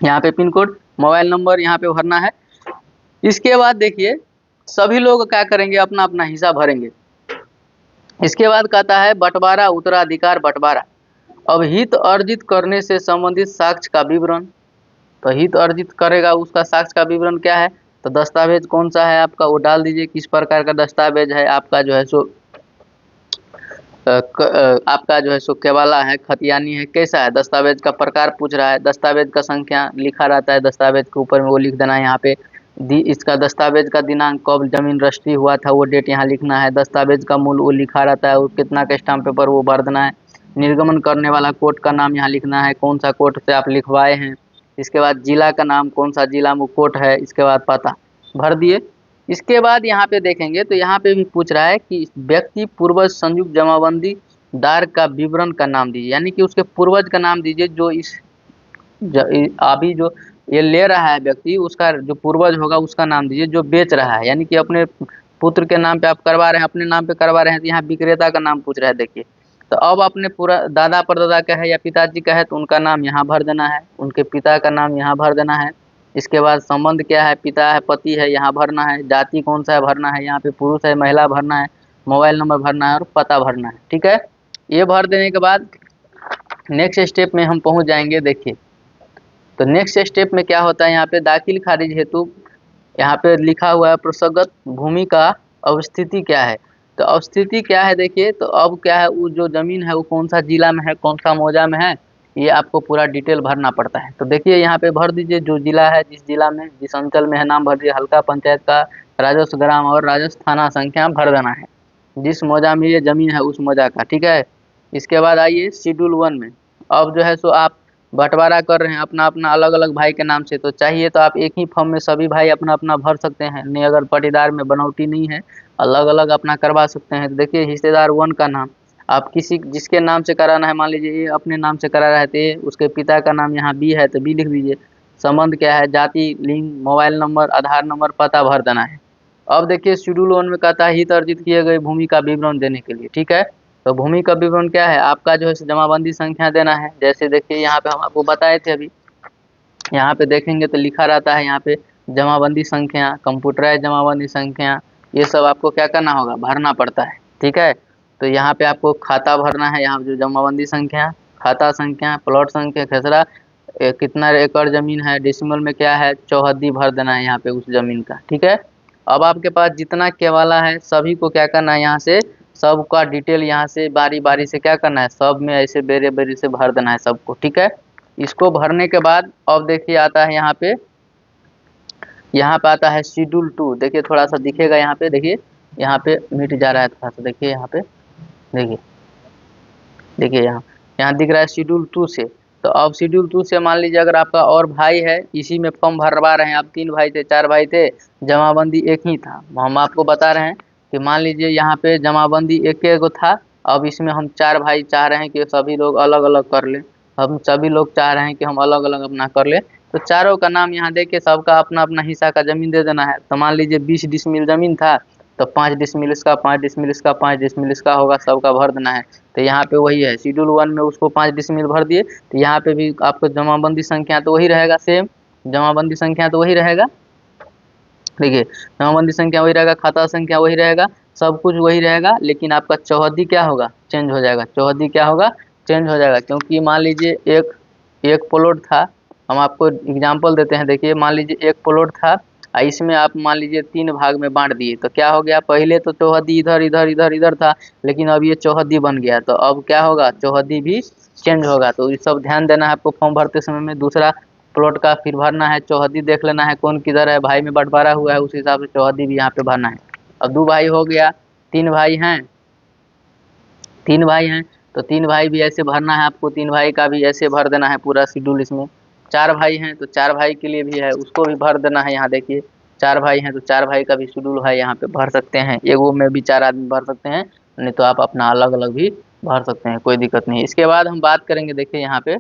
यहाँ पे पिन कोड, मोबाइल नंबर यहाँ पे भरना है। इसके बाद देखिए सभी लोग क्या करेंगे अपना अपना हिस्सा भरेंगे। इसके बाद कहता है बंटवारा उत्तराधिकार बंटवारा। अब हित अर्जित करने से संबंधित साक्ष्य का विवरण, तो हित अर्जित करेगा उसका साक्ष्य का विवरण क्या है, तो दस्तावेज कौन सा है आपका वो डाल दीजिए, किस प्रकार का दस्तावेज है आपका जो है सो आपका जो है सो केवाला है खतियानी है कैसा है, दस्तावेज का प्रकार पूछ रहा है, दस्तावेज का संख्या लिखा रहता है दस्तावेज के ऊपर में वो लिख देना है यहाँ पे। इसका दस्तावेज का दिनांक, कब जमीन रजिस्ट्री हुआ था वो डेट यहाँ लिखना है। दस्तावेज का मूल्य वो लिखा रहता है, वो कितना का स्टाम्प पेपर वो भर देना है। निर्गमन करने वाला कोर्ट का नाम यहाँ लिखना है, कौन सा कोर्ट से आप लिखवाए हैं। इसके बाद जिला का नाम, कौन सा जिला में वो कोर्ट है। इसके बाद पता भर दिए। इसके बाद यहाँ पे देखेंगे तो यहाँ पे भी पूछ रहा है कि व्यक्ति पूर्वज संयुक्त जमाबंदी दार का विवरण का नाम दीजिए, यानी कि उसके पूर्वज का नाम दीजिए। जो इस अभी जो ये ले रहा है व्यक्ति, उसका जो पूर्वज होगा उसका नाम दीजिए। जो बेच रहा है, यानी कि अपने पुत्र के नाम पे आप करवा रहे हैं, अपने नाम पे करवा रहे हैं, तो यहाँ विक्रेता का नाम पूछ रहा है। देखिए, तो अब अपने पूरा दादा परदादा का है या पिताजी का है तो उनका नाम यहाँ भर देना है, उनके पिता का नाम यहाँ भर देना है। इसके बाद संबंध क्या है, पिता है, पति है, यहाँ भरना है। जाति कौन सा है भरना है, यहाँ पे पुरुष है महिला भरना है। मोबाइल नंबर भरना है और पता भरना है। ठीक है, ये भर देने के बाद नेक्स्ट स्टेप में हम पहुँच जाएंगे। देखिए, तो नेक्स्ट स्टेप में क्या होता है, यहाँ पे दाखिल खारिज हेतु यहाँ पे लिखा हुआ है प्रसंगत भूमि का अवस्थिति क्या है। तो अवस्थिति क्या है, देखिए, तो अब क्या है, वो जो जमीन है वो कौन सा जिला में है, कौन सा मौजा में है, ये आपको पूरा डिटेल भरना पड़ता है। तो देखिए यहाँ पे भर दीजिए जो जिला है, जिस जिला में जिस अंचल में है नाम भर दीजिए। हल्का पंचायत का राजस्व ग्राम और राजस्व थाना संख्या भर देना है, जिस मौजा में ये जमीन है उस मौजा का। ठीक है, इसके बाद आइए शेड्यूल 1 में। अब जो है सो आप बंटवारा कर रहे हैं अपना अपना अलग अलग भाई के नाम से, तो चाहिए तो आप एक ही फॉर्म में सभी भाई अपना अपना भर सकते हैं। नहीं, अगर पटीदार में बनौटी नहीं है, अलग अलग अपना करवा सकते हैं। तो देखिए, हिस्सेदार 1 का नाम आप किसी जिसके नाम से कराना है, मान लीजिए ये अपने नाम से करा रहे थे, उसके पिता का नाम यहाँ बी है तो बी लिख दीजिए। संबंध क्या है, जाति, लिंग, मोबाइल नंबर, आधार नंबर, पता भर देना है। अब देखिए शेड्यूल 1 में कहता है हित अर्जित किए गए भूमि का विवरण देने के लिए। ठीक है, तो भूमि का विवरण क्या है, आपका जो है जमाबंदी संख्या देना है। जैसे देखिए यहाँ पे हम आपको बताए थे अभी, यहाँ पे देखेंगे तो लिखा रहता है यहाँ पे जमाबंदी संख्या, कंप्यूटराइज जमाबंदी संख्या, ये सब आपको क्या करना होगा, भरना पड़ता है। ठीक है, तो यहाँ पे आपको खाता भरना है, यहाँ जो जमाबंदी संख्या, खाता संख्या, प्लॉट संख्या, खेसरा, कितना एकड़ जमीन है, डिसिमल में क्या है, चौहद्दी भर देना है यहाँ पे उस जमीन का। ठीक है, अब आपके पास जितना केवाला है सभी को क्या करना है, यहाँ से सबका डिटेल यहाँ से बारी बारी से क्या करना है, सब में ऐसे बेरे बेरे से भर देना है सबको। ठीक है, इसको भरने के बाद अब देखिए आता है यहाँ पे आता है शेड्यूल 2। देखिए थोड़ा सा दिखेगा यहाँ पे, देखिए यहाँ पे मिट जा रहा है थोड़ा सा, देखिए यहाँ पे, देखिए यहाँ दिख रहा है शेड्यूल 2 से। तो अब शेड्यूल 2 से मान लीजिए अगर आपका और भाई है, इसी में फॉर्म भरवा रहे हैं आप, 3 भाई थे 4 भाई थे, जमाबंदी एक ही था। हम आपको बता रहे हैं कि मान लीजिए यहाँ पे जमाबंदी एक गो था, अब इसमें हम 4 भाई चाह रहे हैं कि सभी लोग अलग अलग कर लें। हम सभी लोग चाह रहे हैं कि हम अलग अलग अपना कर लें, तो चारों का नाम यहाँ दे के सबका अपना अपना हिस्सा का जमीन दे देना है। तो मान लीजिए 20 डिसमिल जमीन था, तो 5 डिसमिल इसका, 5 डिसमिल इसका, 5 डिसमिल इसका होगा, सबका भर देना है। तो यहाँ पे वही है, शेड्यूल 1 में उसको 5 डिसमिल भर दिए, तो यहाँ पे भी आपको जमाबंदी संख्या तो वही रहेगा, सेम जमाबंदी संख्या तो वही रहेगा। देखिए जमाबंदी संख्या वही रहेगा, खाता संख्या वही रहेगा, सब कुछ वही रहेगा, लेकिन आपका चौहद्दी क्या होगा, चेंज हो जाएगा। चौहद्दी क्या होगा, चेंज हो जाएगा। क्योंकि मान लीजिए एक प्लॉट था, हम आपको एग्जांपल देते हैं। देखिए मान लीजिए एक प्लॉट था, इसमें आप मान लीजिए 3 भाग में बांट दिए, तो क्या हो गया, पहले तो चौहद्दी इधर इधर इधर इधर था, लेकिन अब ये चौहद्दी बन गया, तो अब क्या होगा, चौहद्दी भी चेंज होगा। तो ये सब ध्यान देना है आपको फॉर्म भरते समय में। दूसरा प्लॉट का फिर भरना है, चौहद्दी देख लेना है कौन किधर है, भाई में बंटवारा हुआ है उस हिसाब से चौहद्दी भी यहाँ पे भरना है। अब 2 भाई हो गया, 3 भाई हैं, 3 भाई हैं, तो 3 भाई भी ऐसे भरना है आपको, 3 भाई का भी ऐसे भर देना है पूरा शेड्यूल। इसमें 4 भाई हैं तो 4 भाई के लिए भी है, उसको भी भर देना है। यहाँ देखिए 4 भाई हैं तो 4 भाई का भी शेड्यूल है, यहाँ पे भर सकते हैं। एगो में भी 4 आदमी भर सकते हैं, नहीं तो आप अपना अलग अलग भी भर सकते हैं, कोई दिक्कत नहीं। इसके बाद हम बात करेंगे, देखिए यहाँ पे,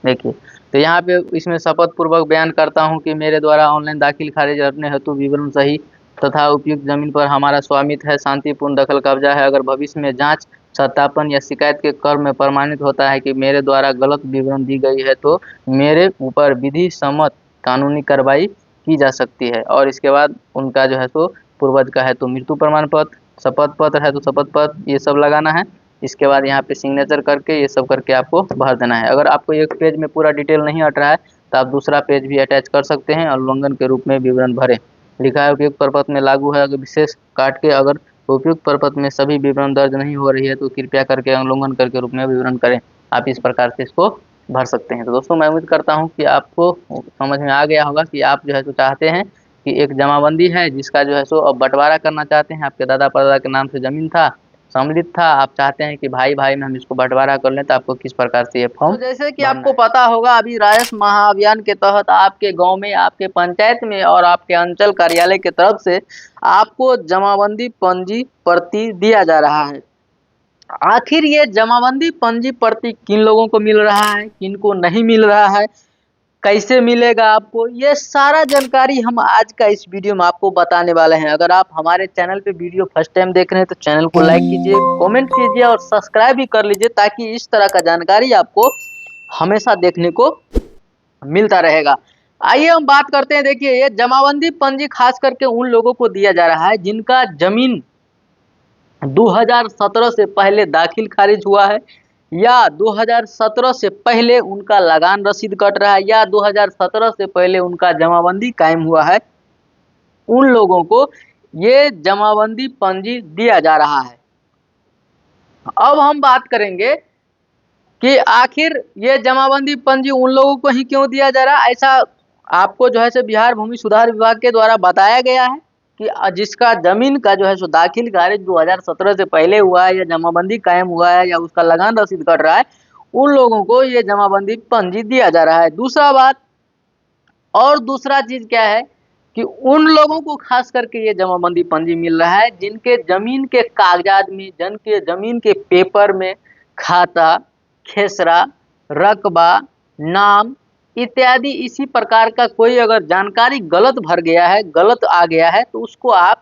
देखिए तो यहाँ पे इसमें शपथ पूर्वक बयान करता हूँ कि मेरे द्वारा ऑनलाइन दाखिल खारिज करने हेतु विवरण सही तथा उपयुक्त जमीन पर हमारा स्वामित्व है, शांतिपूर्ण दखल कब्जा है। अगर भविष्य में जांच, सत्यापन या शिकायत के क्रम में प्रमाणित होता है कि मेरे द्वारा गलत विवरण दी गई है, तो मेरे ऊपर विधि सम्मत कानूनी कार्रवाई की जा सकती है। और इसके बाद उनका जो है सो पूर्वज का है तो मृत्यु प्रमाण पत्र, शपथ पत्र है तो शपथ पत्र, ये सब लगाना है। इसके बाद यहाँ पे सिग्नेचर करके ये सब करके आपको भर देना है। अगर आपको एक पेज में पूरा डिटेल नहीं हट रहा है तो आप दूसरा पेज भी अटैच कर सकते हैं और उल्लंघन के रूप में विवरण भरें। लिखा है उपयुक्त प्रपत्र में लागू है, अगर विशेष काट के अगर उपयुक्त प्रपत्र में सभी विवरण दर्ज नहीं हो रही है तो कृपया करके उल्लंघन करके रूप में विवरण करें। आप इस प्रकार से इसको भर सकते हैं। तो दोस्तों मैं उम्मीद करता हूँ कि आपको समझ में आ गया होगा कि आप जो है सो चाहते हैं कि एक जमाबंदी है जिसका जो है सो अब बंटवारा करना चाहते हैं। आपके दादा परदादा के नाम से ज़मीन था, सम्मिलित था, आप चाहते हैं कि भाई भाई में हम इसको बंटवारा कर लें, तो आपको किस प्रकार से ये फॉर्म तो जैसे कि आपको पता होगा, अभी राजस्व महाअभियान के तहत आपके गांव में, आपके पंचायत में और आपके अंचल कार्यालय की तरफ से आपको जमाबंदी पंजी प्रति दिया जा रहा है। आखिर ये जमाबंदी पंजी प्रति किन लोगों को मिल रहा है, किन को नहीं मिल रहा है, कैसे मिलेगा आपको, ये सारा जानकारी हम आज का इस वीडियो में आपको बताने वाले हैं। अगर आप हमारे चैनल पे वीडियो फर्स्ट टाइम देख रहे हैं तो चैनल को लाइक कीजिए, कमेंट कीजिए और सब्सक्राइब भी कर लीजिए, ताकि इस तरह का जानकारी आपको हमेशा देखने को मिलता रहेगा। आइए हम बात करते हैं। देखिए, ये जमाबंदी पंजी खास करके उन लोगों को दिया जा रहा है जिनका जमीन 2017 से पहले दाखिल खारिज हुआ है, या 2017 से पहले उनका लगान रसीद कट रहा है, या 2017 से पहले उनका जमाबंदी कायम हुआ है। उन लोगों को ये जमाबंदी पंजी दिया जा रहा है। अब हम बात करेंगे कि आखिर ये जमाबंदी पंजी उन लोगों को ही क्यों दिया जा रहा है। ऐसा आपको जो है सो बिहार भूमि सुधार विभाग के द्वारा बताया गया है कि जिसका जमीन का जो है सो दाखिल खारिज 2017 से पहले हुआ है, या जमाबंदी कायम हुआ है, या उसका लगान रसीद कट रहा है, उन लोगों को ये जमाबंदी पंजी दिया जा रहा है। दूसरा चीज क्या है कि उन लोगों को खास करके ये जमाबंदी पंजी मिल रहा है जिनके जमीन के कागजात में, जिनके जमीन के पेपर में खाता, खेसरा, रकबा, नाम इत्यादि इसी प्रकार का कोई अगर जानकारी गलत भर गया है, गलत आ गया है, तो उसको आप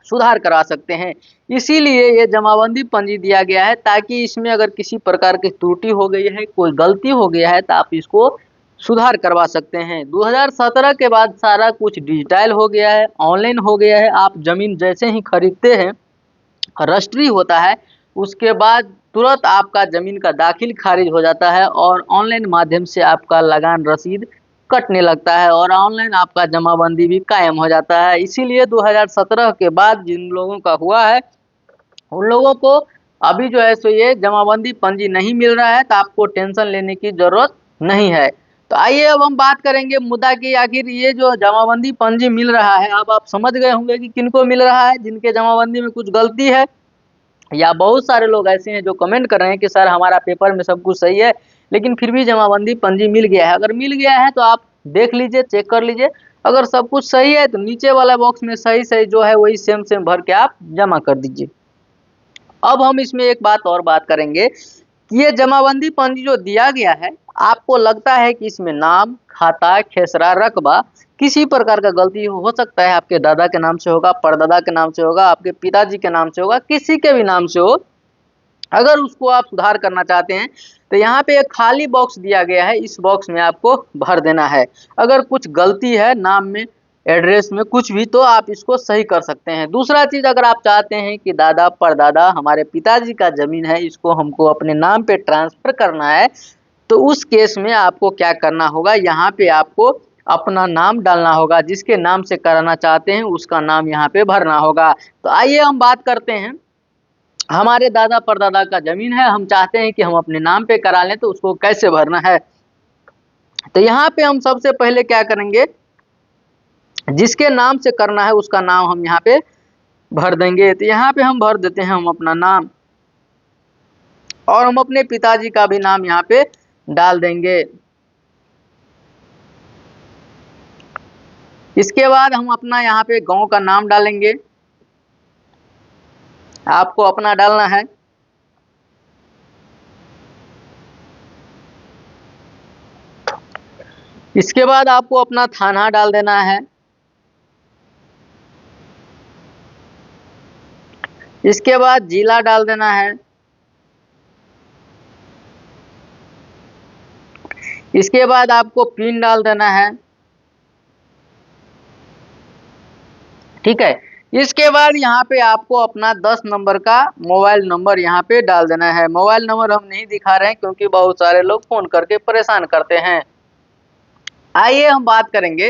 सुधार करा सकते हैं। इसीलिए ये जमाबंदी पंजी दिया गया है, ताकि इसमें अगर किसी प्रकार की त्रुटि हो गई है, कोई गलती हो गया है, तो आप इसको सुधार करवा सकते हैं। 2017 के बाद सारा कुछ डिजिटल हो गया है, ऑनलाइन हो गया है। आप जमीन जैसे ही खरीदते हैं, रजिस्ट्री होता है, उसके बाद तुरंत आपका ज़मीन का दाखिल खारिज हो जाता है और ऑनलाइन माध्यम से आपका लगान रसीद कटने लगता है और ऑनलाइन आपका जमाबंदी भी कायम हो जाता है। इसीलिए 2017 के बाद जिन लोगों का हुआ है, उन लोगों को अभी जो है सो ये जमाबंदी पंजी नहीं मिल रहा है, तो आपको टेंशन लेने की ज़रूरत नहीं है। तो आइए अब हम बात करेंगे मुद्दा की, आखिर ये जो जमाबंदी पंजी मिल रहा है, अब आप समझ गए होंगे कि किनको मिल रहा है, जिनके जमाबंदी में कुछ गलती है, या बहुत सारे लोग ऐसे हैं जो कमेंट कर रहे हैं कि सर हमारा पेपर में सब कुछ सही है लेकिन फिर भी जमाबंदी पंजी मिल गया है। अगर मिल गया है तो आप देख लीजिए, चेक कर लीजिए। अगर सब कुछ सही है तो नीचे वाला बॉक्स में सही सही जो है वही सेम सेम भर के आप जमा कर दीजिए। अब हम इसमें एक बात और बात करेंगे कि ये जमाबंदी पंजी जो दिया गया है, आपको लगता है कि इसमें नाम, खाता, खेसरा, रकबा किसी प्रकार का गलती हो सकता है, आपके दादा के नाम से होगा, परदादा के नाम से होगा, आपके पिताजी के नाम से होगा, किसी के भी नाम से हो। अगर उसको आप सुधार करना चाहते हैं तो यहाँ पे एक खाली बॉक्स दिया गया है, इस बॉक्स में आपको भर देना है। अगर कुछ गलती है नाम में, एड्रेस में, कुछ भी, तो आप इसको सही कर सकते हैं। दूसरा चीज़, अगर आप चाहते हैं कि दादा परदादा हमारे पिताजी का ज़मीन है, इसको हमको अपने नाम पे ट्रांसफ़र करना है, तो उस केस में आपको क्या करना होगा, यहाँ पे आपको अपना नाम डालना होगा। जिसके नाम से कराना चाहते हैं उसका नाम यहाँ पे भरना होगा। तो आइए हम बात करते हैं, हमारे दादा परदादा का ज़मीन है, हम चाहते हैं कि हम अपने नाम पे करा लें, तो उसको कैसे भरना है। तो यहाँ पे हम सबसे पहले क्या करेंगे, जिसके नाम से करना है उसका नाम हम यहाँ पे भर देंगे। तो यहाँ पे हम भर देते हैं हम अपना नाम, और हम अपने पिताजी का भी नाम यहाँ पे डाल देंगे। इसके बाद हम अपना यहाँ पे गांव का नाम डालेंगे, आपको अपना डालना है। इसके बाद आपको अपना थाना डाल देना है। इसके बाद जिला डाल देना है। इसके बाद आपको पिन डाल देना है, ठीक है। इसके बाद यहाँ पे आपको अपना 10 नंबर का मोबाइल नंबर यहाँ पे डाल देना है। मोबाइल नंबर हम नहीं दिखा रहे हैं क्योंकि बहुत सारे लोग फ़ोन करके परेशान करते हैं। आइए हम बात करेंगे,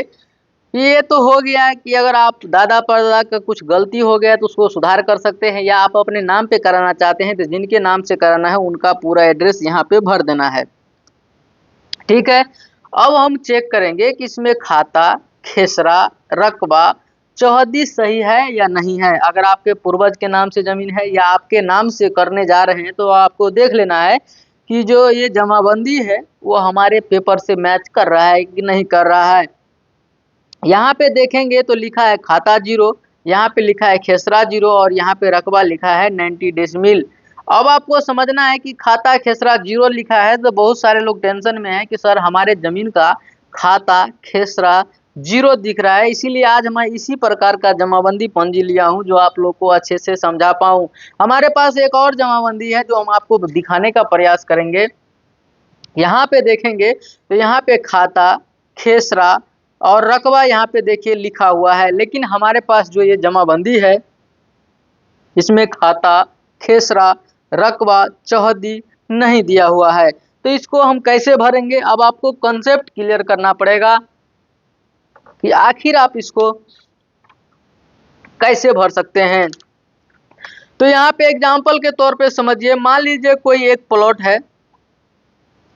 ये तो हो गया कि अगर आप दादा परदादा का कुछ गलती हो गया तो उसको सुधार कर सकते हैं, या आप अपने नाम पे कराना चाहते हैं तो जिनके नाम से कराना है उनका पूरा एड्रेस यहाँ पे भर देना है। ठीक है। अब हम चेक करेंगे कि इसमें खाता, खेसरा, रकबा, चौहद्दी सही है या नहीं है। अगर आपके पूर्वज के नाम से जमीन है या आपके नाम से करने जा रहे हैं तो आपको देख लेना है कि जो ये जमाबंदी है वो हमारे पेपर से मैच कर रहा है कि नहीं कर रहा है। यहाँ पे देखेंगे तो लिखा है खाता 0, यहाँ पे लिखा है खेसरा 0 और यहाँ पे रकबा लिखा है 90 डेसिमिल। अब आपको समझना है कि खाता खेसरा 0 लिखा है तो बहुत सारे लोग टेंशन में हैं कि सर हमारे ज़मीन का खाता खेसरा 0 दिख रहा है, इसीलिए आज मैं इसी प्रकार का जमाबंदी पंजी लिया हूँ जो आप लोग को अच्छे से समझा पाऊँ। हमारे पास एक और जमाबंदी है जो हम आपको दिखाने का प्रयास करेंगे। यहाँ पे देखेंगे तो यहाँ पे खाता, खेसरा और रकबा यहाँ पे देखिए लिखा हुआ है, लेकिन हमारे पास जो ये जमाबंदी है इसमें खाता, खेसरा, रकबा, चौहद्दी नहीं दिया हुआ है। तो इसको हम कैसे भरेंगे? अब आपको कॉन्सेप्ट क्लियर करना पड़ेगा कि आखिर आप इसको कैसे भर सकते हैं। तो यहाँ पे एग्जाम्पल के तौर पे समझिए, मान लीजिए कोई एक प्लॉट है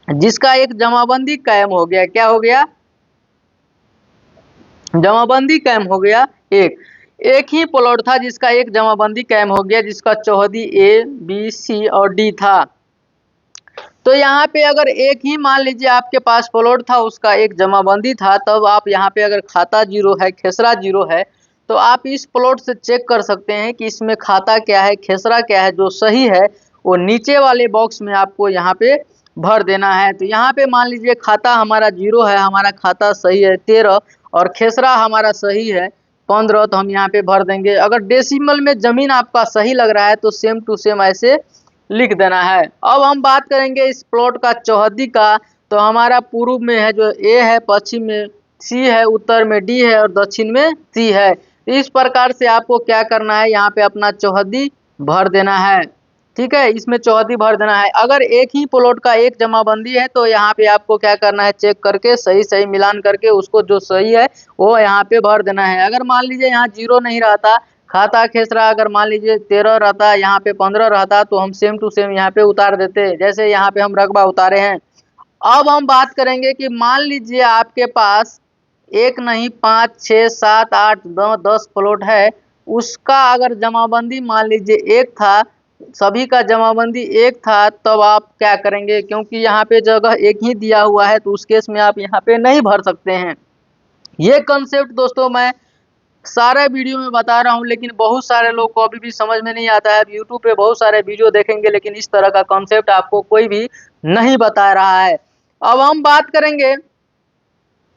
जिसका एक जमाबंदी कायम हो गया। क्या हो गया? जमाबंदी कायम हो गया। एक ही प्लॉट था जिसका एक जमाबंदी कायम हो गया, जिसका चौहद्दी A, B, C और D था। तो यहाँ पे अगर एक ही मान लीजिए आपके पास प्लॉट था, उसका एक जमाबंदी था, तब आप यहाँ पे अगर खाता 0 है, खेसरा 0 है, तो आप इस प्लॉट से चेक कर सकते हैं कि इसमें खाता क्या है, खेसरा क्या है। जो सही है वो नीचे वाले बॉक्स में आपको यहाँ पे भर देना है। तो यहाँ पे मान लीजिए खाता हमारा 0 है, हमारा खाता सही है 13 और खेसरा हमारा सही है 15, तो हम यहाँ पे भर देंगे। अगर डेसिमल में ज़मीन आपका सही लग रहा है तो सेम टू सेम ऐसे लिख देना है। अब हम बात करेंगे इस प्लॉट का चौहद्दी का। तो हमारा पूर्व में है जो A है, पश्चिम में C है, उत्तर में D है और दक्षिण में C है। इस प्रकार से आपको क्या करना है, यहाँ पे अपना चौहद्दी भर देना है। ठीक है, इसमें चौहद्दी भर देना है। अगर एक ही प्लॉट का एक जमाबंदी है तो यहाँ पे आपको क्या करना है, चेक करके सही सही मिलान करके उसको जो सही है वो यहाँ पे भर देना है। अगर मान लीजिए यहाँ 0 नहीं रहता, खाता खेसरा अगर मान लीजिए 13 रहता, यहाँ पे 15 रहता, तो हम सेम टू सेम यहाँ पे उतार देते, जैसे यहाँ पे हम रकबा उतारे हैं। अब हम बात करेंगे कि मान लीजिए आपके पास एक नहीं 5, 6, 7, 8, 9, 10 प्लॉट है, उसका अगर जमाबंदी मान लीजिए 1 था, सभी का जमाबंदी 1 था, तब आप क्या करेंगे? क्योंकि यहाँ पे जगह एक ही दिया हुआ है तो उस केस में आप यहाँ पे नहीं भर सकते हैं। ये कंसेप्ट दोस्तों मैं सारे वीडियो में बता रहा हूँ, लेकिन बहुत सारे लोग को अभी भी समझ में नहीं आता है। यूट्यूब पे बहुत सारे वीडियो देखेंगे लेकिन इस तरह का कॉन्सेप्ट आपको कोई भी नहीं बता रहा है। अब हम बात करेंगे,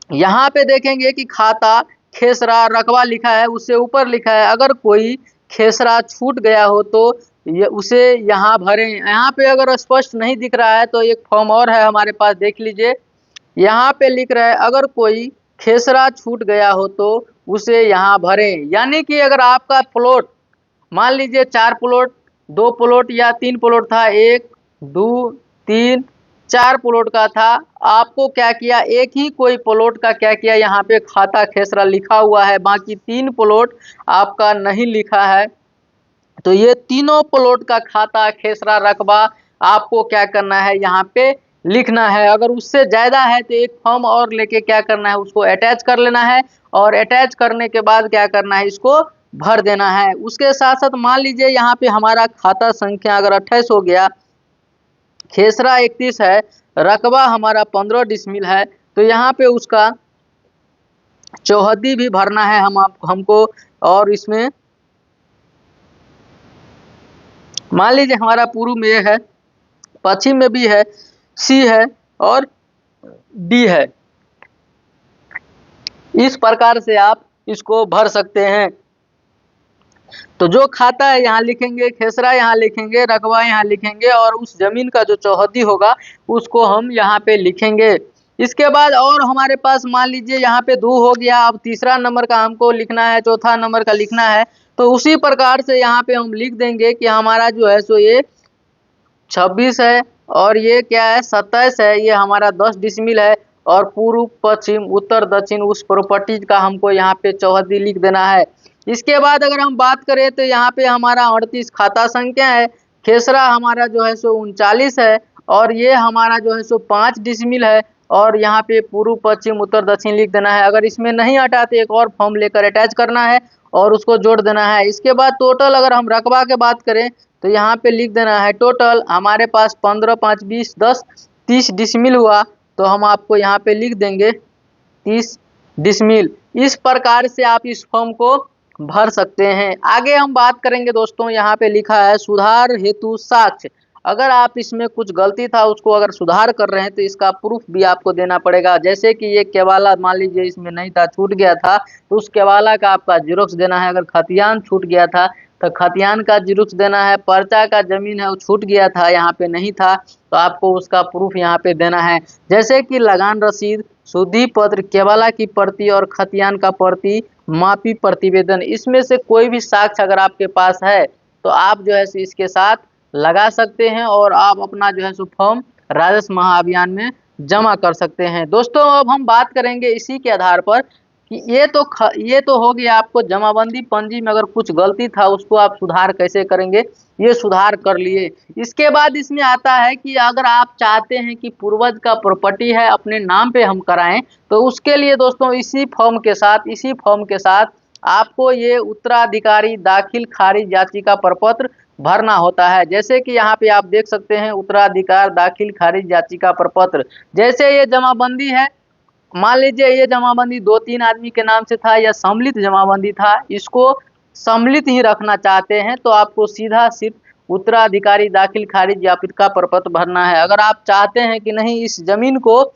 यहाँ पे देखेंगे कि खाता, खेसरा, रकबा लिखा है, उससे ऊपर लिखा है अगर कोई खेसरा छूट गया हो तो उसे यहाँ भरें। यहाँ पे अगर स्पष्ट नहीं दिख रहा है तो एक फॉर्म और है हमारे पास, देख लीजिए। यहाँ पे लिख रहा है अगर कोई खेसरा छूट गया हो तो उसे यहाँ भरें। यानी कि अगर आपका प्लॉट मान लीजिए 4 प्लॉट, 2 प्लॉट या 3 प्लॉट था, 1, 2, 3, 4 प्लॉट का था, आपको क्या किया, एक ही कोई प्लॉट का क्या किया, यहाँ पे खाता खेसरा लिखा हुआ है, बाकी 3 प्लॉट आपका नहीं लिखा है। तो ये तीनों प्लॉट का खाता, खेसरा, रकबा आपको क्या करना है, यहाँ पे लिखना है। अगर उससे ज़्यादा है तो एक फॉर्म और लेके क्या करना है, उसको अटैच कर लेना है और अटैच करने के बाद क्या करना है, इसको भर देना है। उसके साथ साथ मान लीजिए यहाँ पे हमारा खाता संख्या अगर 28 हो गया, खेसरा 31 है, रकबा हमारा 15 डिसमिल है, तो यहाँ पे उसका चौहद्दी भी भरना है हमको। और इसमें मान लीजिए हमारा पूर्व में A है, पश्चिम में B है, C है और D है। इस प्रकार से आप इसको भर सकते हैं। तो जो खाता है यहाँ लिखेंगे, खेसरा यहाँ लिखेंगे, रकबा यहाँ लिखेंगे और उस जमीन का जो चौहद्दी होगा उसको हम यहाँ पे लिखेंगे। इसके बाद और हमारे पास मान लीजिए यहाँ पे 2 हो गया, अब तीसरा नंबर का हमको लिखना है, चौथा नंबर का लिखना है। तो उसी प्रकार से यहाँ पे हम लिख देंगे कि हमारा जो है सो ये 26 है और ये क्या है 27 है, ये हमारा 10 डिसमिल है और पूर्व, पश्चिम, उत्तर, दक्षिण उस प्रॉपर्टीज का हमको यहाँ पे चौहद्दी लिख देना है। इसके बाद अगर हम बात करें तो यहाँ पे हमारा 38 खाता संख्या है, खेसरा हमारा जो है सो 39 है और ये हमारा जो है सो 5 डिसमिल है और यहाँ पे पूर्व पश्चिम उत्तर दक्षिण लिख देना है। अगर इसमें नहीं आता तो एक और फॉर्म लेकर अटैच करना है और उसको जोड़ देना है। इसके बाद टोटल अगर हम रकबा के बात करें तो यहाँ पे लिख देना है टोटल हमारे पास 15 5 20 10 30 डिसमिल हुआ, तो हम आपको यहाँ पे लिख देंगे 30 डिसमिल। इस प्रकार से आप इस फॉर्म को भर सकते हैं। आगे हम बात करेंगे दोस्तों, यहाँ पे लिखा है सुधार हेतु साक्ष्य। अगर आप इसमें कुछ गलती था उसको अगर सुधार कर रहे हैं तो इसका प्रूफ भी आपको देना पड़ेगा। जैसे कि ये केवाला मान लीजिए इसमें नहीं था, छूट गया था, तो उस केवाला का आपका जीरोक्स देना है। अगर खतियान छूट गया था तो खतियान का जीरोक्स देना है। पर्चा का जमीन है वो छूट गया था, यहाँ पे नहीं था, तो आपको उसका प्रूफ यहाँ पे देना है। जैसे कि लगान रसीद, शुद्धि पत्र, केवाला की प्रति और खतियान का प्रति, मापी प्रतिवेदन, इसमें से कोई भी साक्ष्य अगर आपके पास है तो आप जो है इसके साथ लगा सकते हैं और आप अपना जो है सो फॉर्म राजस्व महाअभियान में जमा कर सकते हैं। दोस्तों अब हम बात करेंगे इसी के आधार पर कि ये तो हो गया आपको जमाबंदी पंजी में अगर कुछ गलती था उसको आप सुधार कैसे करेंगे, ये सुधार कर लिए। इसके बाद इसमें आता है कि अगर आप चाहते हैं कि पूर्वज का प्रॉपर्टी है अपने नाम पे हम कराएं, तो उसके लिए दोस्तों इसी फॉर्म के साथ आपको ये उत्तराधिकारी दाखिल खारिज याचिका प्रपत्र भरना होता है। जैसे कि यहाँ पे आप देख सकते हैं उत्तराधिकार दाखिल खारिज याचिका प्रपत्र। जैसे ये जमाबंदी है, मान लीजिए ये जमाबंदी 2-3 आदमी के नाम से था या सम्मिलित जमाबंदी था, इसको सम्मिलित ही रखना चाहते हैं तो आपको सीधा सिर्फ उत्तराधिकारी दाखिल खारिज याचिका प्रपत्र भरना है। अगर आप चाहते हैं कि नहीं इस जमीन को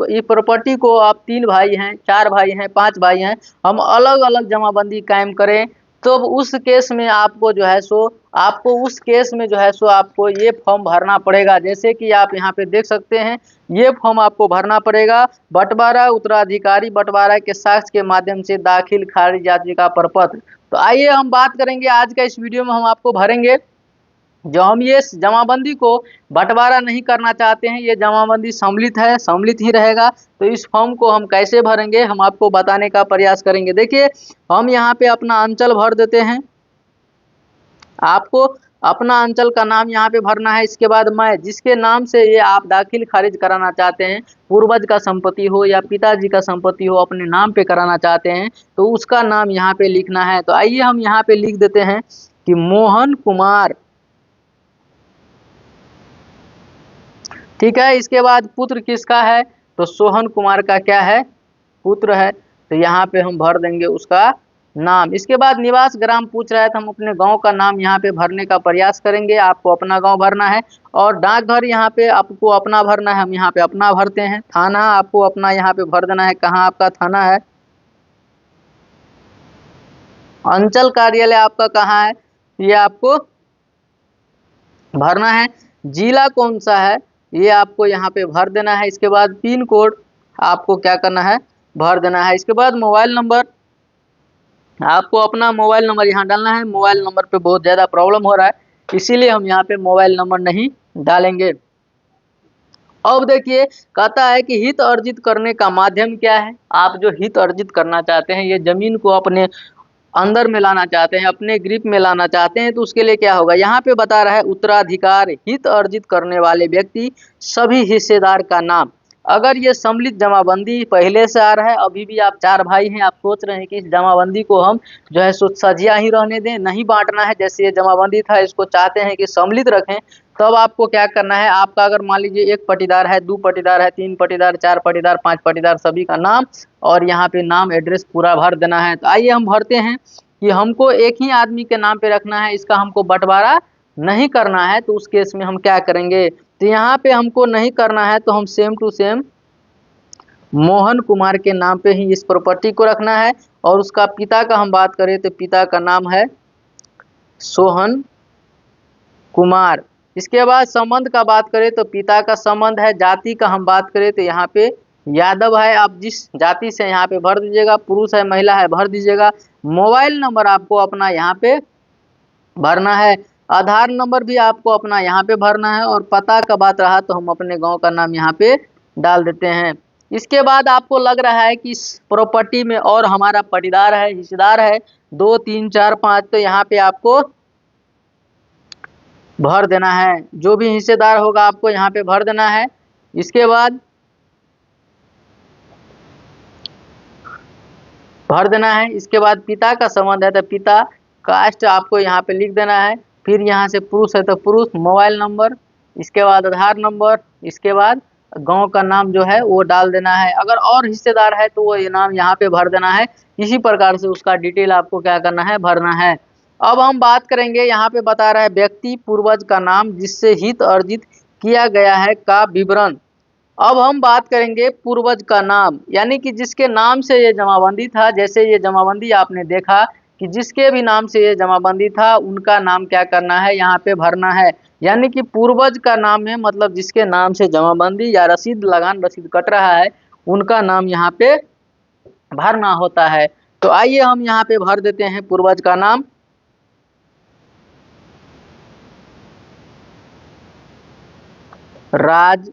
इस प्रॉपर्टी को आप 3 भाई हैं, 4 भाई हैं, 5 भाई हैं, हम अलग अलग जमाबंदी कायम करें, तो उस केस में आपको जो है सो आपको ये फॉर्म भरना पड़ेगा। जैसे कि आप यहाँ पे देख सकते हैं ये फॉर्म आपको भरना पड़ेगा। बंटवारा उत्तराधिकारी बंटवारा के साक्ष्य के माध्यम से दाखिल खारिज याचिका प्रपत्र। तो आइए हम बात करेंगे आज का इस वीडियो में हम आपको भरेंगे जो हम ये जमाबंदी को बंटवारा नहीं करना चाहते हैं, ये जमाबंदी सम्मिलित है, सम्मिलित ही रहेगा, तो इस फॉर्म को हम कैसे भरेंगे हम आपको बताने का प्रयास करेंगे। देखिए हम यहाँ पे अपना अंचल भर देते हैं, आपको अपना अंचल का नाम यहाँ पे भरना है। इसके बाद मैं जिसके नाम से ये आप दाखिल खारिज कराना चाहते हैं, पूर्वज का संपत्ति हो या पिताजी का संपत्ति हो, अपने नाम पे कराना चाहते हैं तो उसका नाम यहाँ पे लिखना है। तो आइए हम यहाँ पे लिख देते हैं कि मोहन कुमार, ठीक है। इसके बाद पुत्र किसका है तो सोहन कुमार का क्या है, पुत्र है, तो यहाँ पे हम भर देंगे उसका नाम। इसके बाद निवास ग्राम पूछ रहा है तो हम अपने गांव का नाम यहाँ पे भरने का प्रयास करेंगे। आपको अपना गांव भरना है और डाकघर यहाँ पे आपको अपना भरना है, हम यहाँ पे अपना भरते हैं। थाना आपको अपना यहाँ पे भर देना है, कहाँ आपका थाना है। अंचल कार्यालय आपका कहाँ है ये आपको भरना है। जिला कौन सा है ये आपको यहाँ पे भर देना है। इसके बाद पिन कोड आपको क्या करना है भर देना है। इसके बाद मोबाइल नंबर, आपको अपना मोबाइल नंबर यहाँ डालना है। मोबाइल नंबर पे बहुत ज़्यादा प्रॉब्लम हो रहा है इसीलिए हम यहाँ पे मोबाइल नंबर नहीं डालेंगे। अब देखिए कहता है कि हित अर्जित करने का माध्यम क्या है। आप जो हित अर्जित करना चाहते हैं, ये जमीन को अपने अंदर में लाना चाहते हैं, अपने ग्रिप में लाना चाहते हैं, तो उसके लिए क्या होगा यहाँ पे बता रहा है उत्तराधिकार हित अर्जित करने वाले व्यक्ति सभी हिस्सेदार का नाम। अगर ये सम्मिलित जमाबंदी पहले से आ रहा है, अभी भी आप 4 भाई हैं, आप सोच रहे हैं कि इस जमाबंदी को हम जो है सो सजिया ही रहने दें, नहीं बांटना है, जैसे ये जमाबंदी था इसको चाहते हैं कि सम्मिलित रखें, तब आपको क्या करना है, आपका अगर मान लीजिए 1 पटीदार है, 2 पटीदार है, 3 पटीदार, 4 पटीदार, 5 पटीदार, सभी का नाम और यहाँ पे नाम एड्रेस पूरा भर देना है। तो आइए हम भरते हैं कि हमको एक ही आदमी के नाम पे रखना है, इसका हमको बंटवारा नहीं करना है, तो उस केस में हम क्या करेंगे, तो यहाँ पे हमको नहीं करना है तो हम same to same Mohan Kumar के नाम पे ही इस प्रॉपर्टी को रखना है। और उसका पिता का हम बात करें तो पिता का नाम है सोहन कुमार। इसके बाद संबंध का बात करें तो पिता का संबंध है। जाति का हम बात करें तो यहाँ पे यादव है, आप जिस जाति से यहाँ पे भर दीजिएगा, पुरुष है महिला है भर दीजिएगा। मोबाइल नंबर आपको अपना यहाँ पे भरना है, आधार नंबर भी आपको अपना यहाँ पे भरना है और पता का बात रहा तो हम अपने गांव का नाम यहाँ पे डाल देते हैं। इसके बाद आपको लग रहा है कि इस प्रॉपर्टी में और हमारा पटीदार है, हिस्सेदार है 2 3 4 5, तो यहाँ पे आपको भर देना है। जो भी हिस्सेदार होगा आपको यहाँ पे भर देना है। इसके बाद भर देना है। इसके बाद पिता का संबंध है तो पिता, कास्ट आपको यहाँ पे लिख देना है। फिर यहाँ से पुरुष है तो पुरुष, मोबाइल नंबर, इसके बाद आधार नंबर, इसके बाद गांव का नाम जो है वो डाल देना है। अगर और हिस्सेदार है तो वो ये नाम यहाँ पे भर देना है। इसी प्रकार से उसका डिटेल आपको क्या करना है, भरना है। अब हम बात करेंगे, यहाँ पे बता रहा है व्यक्ति पूर्वज का नाम जिससे हित अर्जित किया गया है का विवरण। अब हम बात करेंगे पूर्वज का नाम, यानी कि जिसके नाम से ये जमाबंदी था। जैसे ये जमाबंदी आपने देखा कि जिसके भी नाम से ये जमाबंदी था उनका नाम क्या करना है, यहाँ पे भरना है। यानी कि पूर्वज का नाम है, मतलब जिसके नाम से जमाबंदी या रसीद लगान रसीद कट रहा है उनका नाम यहाँ पे भरना होता है। तो आइए हम यहाँ पे भर देते हैं पूर्वज का नाम। राज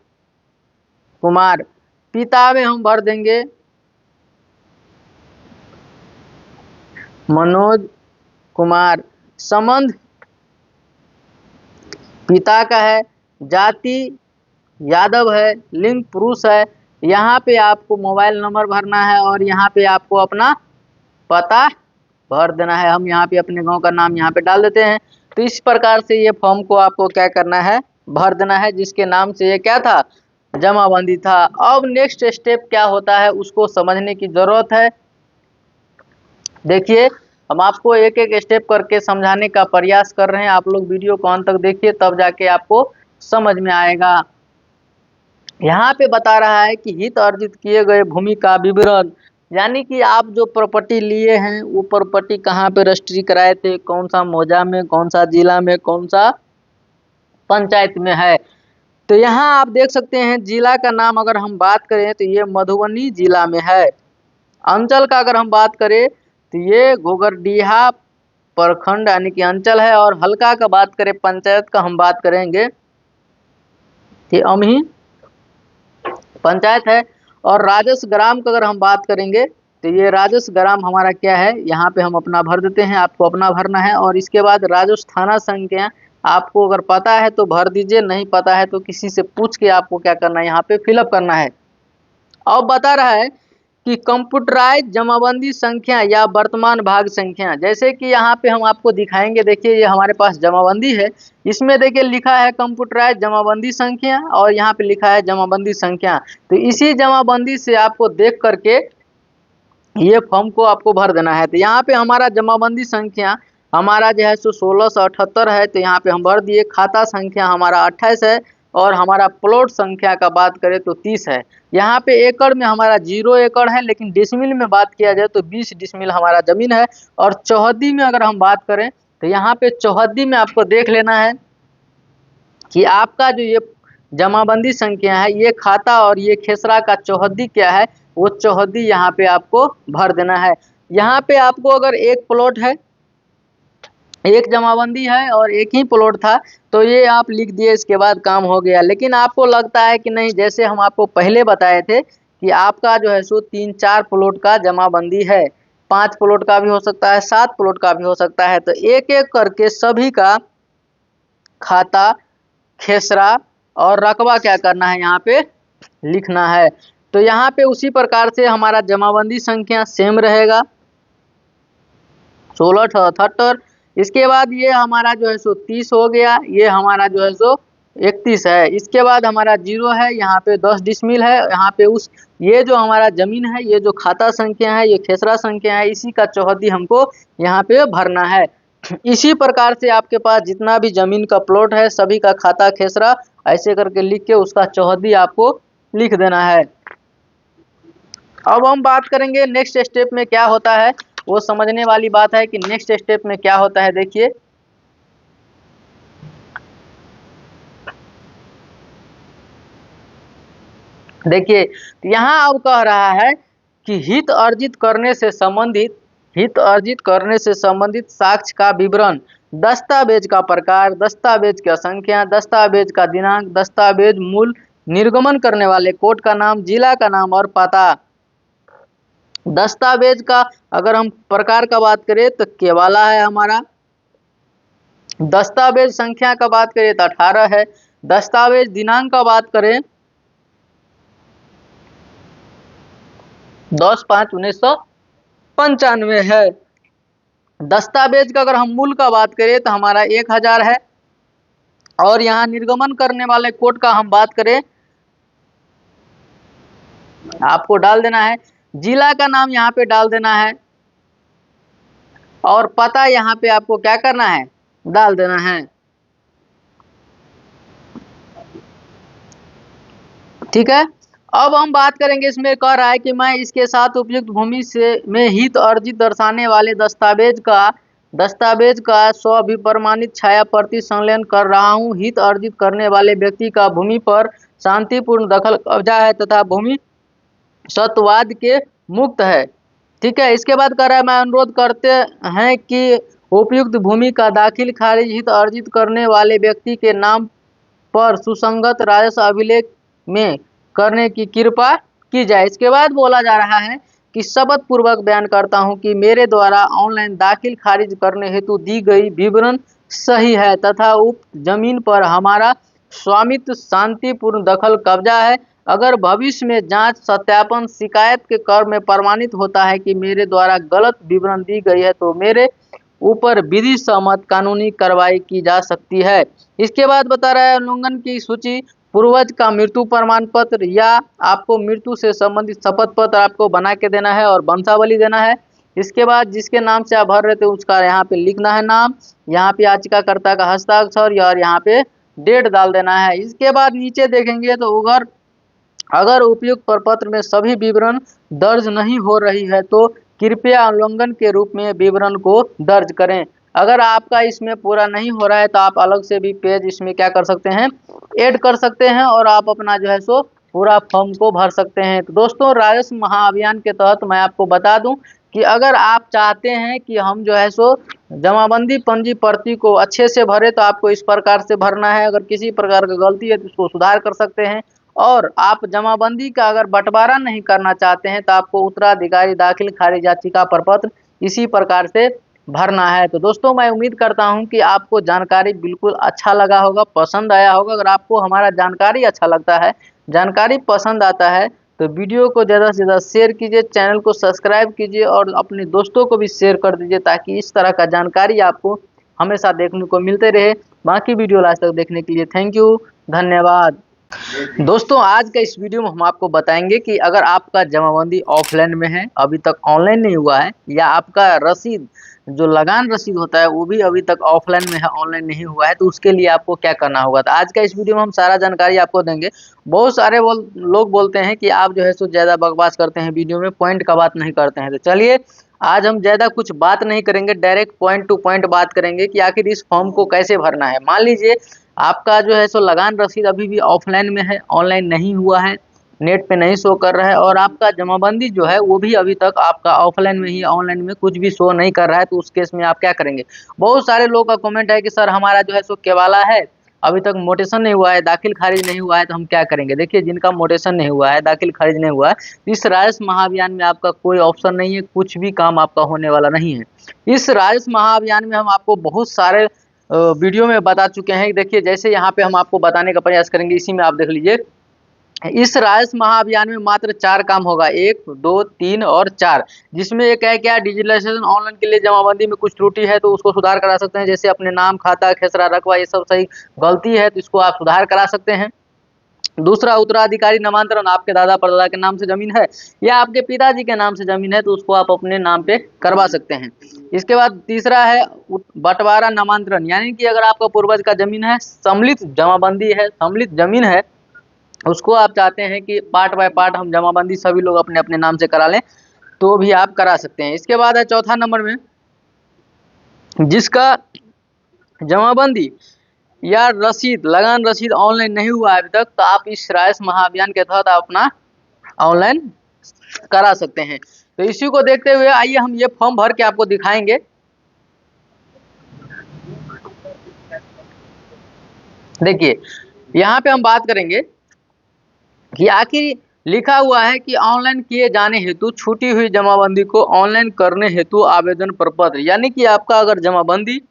कुमार। पिता में हम भर देंगे मनोज कुमार। संबंध पिता का है, जाति यादव है, लिंग पुरुष है। यहाँ पे आपको मोबाइल नंबर भरना है और यहाँ पे आपको अपना पता भर देना है। हम यहाँ पे अपने गांव का नाम यहाँ पे डाल देते हैं। तो इस प्रकार से ये फॉर्म को आपको क्या करना है, भर देना है, जिसके नाम से ये क्या था, जमाबंदी था। अब नेक्स्ट स्टेप क्या होता है उसको समझने की जरूरत है। देखिए हम आपको एक एक स्टेप करके समझाने का प्रयास कर रहे हैं। आप लोग वीडियो को अंत तक देखिए, तब जाके आपको समझ में आएगा। यहाँ पे बता रहा है कि हित अर्जित किए गए भूमि का विवरण, यानी कि आप जो प्रॉपर्टी लिए हैं वो प्रॉपर्टी कहाँ पे रजिस्ट्री कराए थे, कौन सा मौजा में, कौन सा जिला में, कौन सा पंचायत में है। तो यहाँ आप देख सकते हैं जिला का नाम अगर हम बात करें तो ये मधुबनी जिला में है। अंचल का अगर हम बात करें तो ये घोघरडीहा प्रखंड यानी कि अंचल है। और हल्का का बात करें, पंचायत का हम बात करेंगे कि अमही पंचायत है। और राजस्व ग्राम का अगर हम बात करेंगे तो ये राजस्व ग्राम हमारा क्या है, यहाँ पे हम अपना भर देते हैं, आपको अपना भरना है। और इसके बाद राजस्व थाना संख्या आपको अगर पता है तो भर दीजिए, नहीं पता है तो किसी से पूछ के आपको क्या करना है, यहाँ पे फिलअप करना है। अब बता रहा है कि कंप्यूटराइज जमाबंदी संख्या या वर्तमान भाग संख्या, जैसे कि यहाँ पे हम आपको दिखाएंगे। देखिए ये हमारे पास जमाबंदी है, इसमें देखिए लिखा है कंप्यूटराइज जमाबंदी संख्या और यहाँ पे लिखा है जमाबंदी संख्या। तो इसी जमाबंदी से आपको देख करके ये फॉर्म को आपको भर देना है। तो यहाँ पे हमारा जमाबंदी संख्या हमारा जो है सो 1678 है, तो यहाँ पे हम भर दिए। खाता संख्या हमारा 28 है और हमारा प्लॉट संख्या का बात करें तो 30 है। यहाँ पे एकड़ में हमारा 0 एकड़ है, लेकिन डिसमिल में बात किया जाए तो 20 डिसमिल हमारा जमीन है। और चौहद्दी में अगर हम बात करें तो यहाँ पे चौहद्दी में आपको देख लेना है कि आपका जो ये जमाबंदी संख्या है, ये खाता और ये खेसरा का चौहद्दी क्या है, वो चौहद्दी यहाँ पे आपको भर देना है। यहाँ पे आपको अगर एक प्लॉट है, एक जमाबंदी है और एक ही प्लॉट था तो ये आप लिख दिए, इसके बाद काम हो गया। लेकिन आपको लगता है कि नहीं, जैसे हम आपको पहले बताए थे कि आपका जो है सो 3-4 प्लॉट का जमाबंदी है, 5 प्लॉट का भी हो सकता है, 7 प्लॉट का भी हो सकता है। तो एक एक करके सभी का खाता, खेसरा और रकबा क्या करना है, यहाँ पे लिखना है। तो यहाँ पे उसी प्रकार से हमारा जमाबंदी संख्या सेम रहेगा 1678। इसके बाद ये हमारा जो है सो 30 हो गया, ये हमारा जो है सो 31 है। इसके बाद हमारा 0 है, यहाँ पे 10 डिसमिल है। यहाँ पे उस ये जो हमारा जमीन है, ये जो खाता संख्या है, ये खेसरा संख्या है, इसी का चौहद्दी हमको यहाँ पे भरना है। इसी प्रकार से आपके पास जितना भी जमीन का प्लॉट है सभी का खाता खेसरा ऐसे करके लिख के उसका चौहद्दी आपको लिख देना है। अब हम बात करेंगे नेक्स्ट स्टेप में क्या होता है, वो समझने वाली बात है कि नेक्स्ट स्टेप में क्या होता है। देखिए देखिए यहाँ अब कह रहा है कि हित अर्जित करने से संबंधित साक्ष्य का विवरण, दस्तावेज का प्रकार, दस्तावेज की संख्या, दस्तावेज का दिनांक, दस्तावेज मूल, निर्गमन करने वाले कोर्ट का नाम, जिला का नाम और पता। दस्तावेज का अगर हम प्रकार का बात करें तो केवाला है हमारा। दस्तावेज संख्या का बात करें तो 18 है। दस्तावेज दिनांक का बात करें 10/5/1995 है। दस्तावेज का अगर हम मूल्य का बात करें तो हमारा 1000 है। और यहाँ निर्गमन करने वाले कोड का हम बात करें, आपको डाल देना है, जिला का नाम यहाँ पे डाल देना है और पता यहाँ पे आपको क्या करना है, डाल देना है। ठीक है। अब हम बात करेंगे, इसमें कह रहा है कि मैं इसके साथ उपयुक्त भूमि से में हित अर्जित दर्शाने वाले दस्तावेज का स्व-अभिप्रमाणित छाया प्रति संलग्न कर रहा हूँ। हित अर्जित करने वाले व्यक्ति का भूमि पर शांतिपूर्ण दखल कब्जा है तथा भूमि सत्वाद के मुक्त है। ठीक है। इसके बाद कह रहा है, मैं अनुरोध करते हैं कि उपयुक्त भूमि का दाखिल खारिज हित अर्जित करने वाले व्यक्ति के नाम पर सुसंगत राजस्व अभिलेख में करने की कृपा की जाए। इसके बाद बोला जा रहा है कि शपथ पूर्वक बयान करता हूं कि मेरे द्वारा ऑनलाइन दाखिल खारिज करने हेतु दी गई विवरण सही है तथा उक्त जमीन पर हमारा स्वामित्व शांतिपूर्ण दखल कब्जा है। अगर भविष्य में जांच सत्यापन शिकायत के क्रम में प्रमाणित होता है कि मेरे द्वारा गलत विवरण दी गई है तो मेरे ऊपर विधि सम्मत कानूनी कार्रवाई की जा सकती है। इसके बाद बता रहा है, उल्लंघन की सूची, पूर्वज का मृत्यु प्रमाण पत्र या आपको मृत्यु से संबंधित शपथ पत्र आपको बना के देना है और वंशावली देना है। इसके बाद जिसके नाम से आप भर रहे थे उसका यहाँ पे लिखना है नाम, यहाँ पे याचिकाकर्ता का हस्ताक्षर और यहाँ पे डेट डाल देना है। इसके बाद नीचे देखेंगे तो अगर उपयुक्त प्रपत्र में सभी विवरण दर्ज नहीं हो रही है तो कृपया उल्लंघन के रूप में विवरण को दर्ज करें। अगर आपका इसमें पूरा नहीं हो रहा है तो आप अलग से भी पेज इसमें क्या कर सकते हैं, ऐड कर सकते हैं और आप अपना जो है सो पूरा फॉर्म को भर सकते हैं। तो दोस्तों, राजस्व महाअभियान के तहत मैं आपको बता दूं कि अगर आप चाहते हैं कि हम जो है सो जमाबंदी पंजी प्रति को अच्छे से भरे तो आपको इस प्रकार से भरना है। अगर किसी प्रकार की गलती है तो उसको सुधार कर सकते हैं। और आप जमाबंदी का अगर बंटवारा नहीं करना चाहते हैं तो आपको उत्तराधिकारी दाखिल खारिज याचिका प्रपत्र इसी प्रकार से भरना है। तो दोस्तों, मैं उम्मीद करता हूं कि आपको जानकारी बिल्कुल अच्छा लगा होगा, पसंद आया होगा। अगर आपको हमारा जानकारी अच्छा लगता है, जानकारी पसंद आता है तो वीडियो को ज़्यादा से ज़्यादा शेयर कीजिए, चैनल को सब्सक्राइब कीजिए और अपने दोस्तों को भी शेयर कर दीजिए ताकि इस तरह का जानकारी आपको हमेशा देखने को मिलते रहे। बाकी वीडियो लास्ट तक देखने के लिए थैंक यू, धन्यवाद। दोस्तों, आज का इस वीडियो में हम आपको बताएंगे कि अगर आपका जमाबंदी ऑफलाइन में है, अभी तक ऑनलाइन नहीं हुआ है, या आपका रसीद जो लगान रसीद होता है वो भी अभी तक ऑफलाइन में है, ऑनलाइन नहीं हुआ है, तो उसके लिए आपको क्या करना होगा। तो आज का इस वीडियो में हम सारा जानकारी आपको देंगे। बहुत सारे लोग बोलते हैं कि आप जो है सो ज़्यादा बकवास करते हैं, वीडियो में पॉइंट का बात नहीं करते हैं। तो चलिए, आज हम ज़्यादा कुछ बात नहीं करेंगे, डायरेक्ट पॉइंट टू पॉइंट बात करेंगे कि आखिर इस फॉर्म को कैसे भरना है। मान लीजिए आपका जो है सो लगान रसीद अभी भी ऑफलाइन में है, ऑनलाइन नहीं हुआ है, नेट पे नहीं शो कर रहा है, और आपका जमाबंदी जो है वो भी अभी तक आपका ऑफलाइन में ही, ऑनलाइन में कुछ भी शो नहीं कर रहा है। तो उस केस में आप क्या करेंगे। बहुत सारे लोगों का कमेंट है कि सर हमारा जो है सो केवाला है, अभी तक मोटेशन नहीं हुआ है, दाखिल खारिज नहीं हुआ है, तो हम क्या करेंगे। देखिए, जिनका मोटेशन नहीं हुआ है, दाखिल खारिज नहीं हुआ है, इस राजस्व महाअभियान में आपका कोई ऑप्शन नहीं है, कुछ भी काम आपका होने वाला नहीं है। इस राजस्व महाअभियान में हम आपको बहुत सारे वीडियो में बता चुके हैं। देखिए, जैसे यहाँ पे हम आपको बताने का प्रयास करेंगे, इसी में आप देख लीजिए। इस राजस्व महाअभियान में मात्र 4 काम होगा, 1, 2, 3 और 4, जिसमें एक है क्या, डिजिटलाइजेशन। ऑनलाइन के लिए जमाबंदी में कुछ त्रुटि है तो उसको सुधार करा सकते हैं, जैसे अपने नाम, खाता, खेसरा, रकबा, ये सब सही गलती है तो इसको आप सुधार करा सकते हैं। दूसरा, उत्तराधिकारी नामांतरण, आपके दादा परदादा के नाम से जमीन है या आपके पिताजी के नाम से जमीन है तो उसको आप अपने नाम पे करवा सकते हैं। इसके बाद तीसरा है बंटवारा नामांतरण, यानी कि अगर आपका पूर्वज का जमीन है, सम्मिलित जमाबंदी है, सम्मिलित जमीन है, उसको आप चाहते हैं कि पार्ट बाय पार्ट हम जमाबंदी सभी लोग अपने अपने नाम से करा लें, तो भी आप करा सकते हैं। इसके बाद है चौथा नंबर में, जिसका जमाबंदी या रसीद, लगान रसीद ऑनलाइन नहीं हुआ है अभी तक, तो आप इस राजस्व महाअभियान के तहत आप अपना ऑनलाइन करा सकते हैं। तो इसी को देखते हुए आइए हम ये फॉर्म भर के आपको दिखाएंगे। देखिए, यहाँ पे हम बात करेंगे कि आखिर लिखा हुआ है कि ऑनलाइन किए जाने हेतु छूटी हुई जमाबंदी को ऑनलाइन करने हेतु आवेदन प्रपत्र, यानी कि आपका अगर जमाबंदी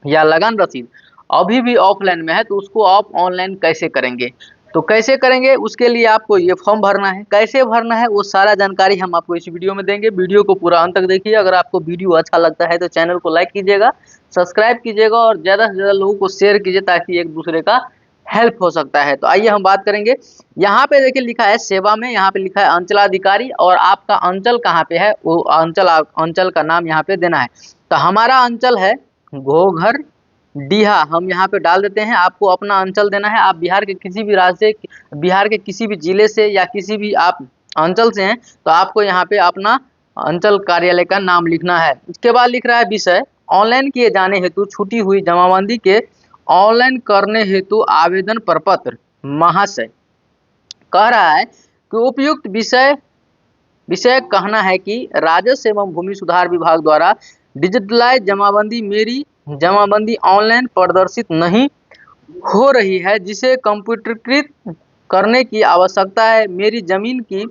या लगान रसीद अभी भी ऑफलाइन में है तो उसको आप ऑनलाइन कैसे करेंगे। तो कैसे करेंगे, उसके लिए आपको ये फॉर्म भरना है। कैसे भरना है वो सारा जानकारी हम आपको इस वीडियो में देंगे। वीडियो को पूरा अंत तक देखिए। अगर आपको वीडियो अच्छा लगता है तो चैनल को लाइक कीजिएगा, सब्सक्राइब कीजिएगा और ज़्यादा से ज़्यादा लोगों को शेयर कीजिए ताकि एक दूसरे का हेल्प हो सकता है। तो आइए हम बात करेंगे। यहाँ पे देखिए लिखा है सेवा में, यहाँ पे लिखा है अंचलाधिकारी और आपका अंचल कहाँ पे है वो अंचल का नाम यहाँ पे देना है। तो हमारा अंचल है घोघर डीहा, हम यहाँ पे डाल देते हैं। आपको अपना अंचल देना है। आप बिहार के किसी भी राज्य से, बिहार के किसी भी जिले से या किसी भी आप अंचल से हैं तो आपको यहाँ पे अपना अंचल कार्यालय का नाम लिखना है। इसके बाद लिख रहा है विषय, ऑनलाइन किए जाने हेतु छूटी हुई जमाबंदी के ऑनलाइन करने हेतु आवेदन प्रपत्र महाशय। कह रहा है कि उपयुक्त विषय कहना है कि राजस्व एवं भूमि सुधार विभाग द्वारा डिजिटलाइज जमाबंदी मेरी जमाबंदी ऑनलाइन प्रदर्शित नहीं हो रही है, जिसे कंप्यूटरीकृत करने की आवश्यकता है। मेरी जमीन की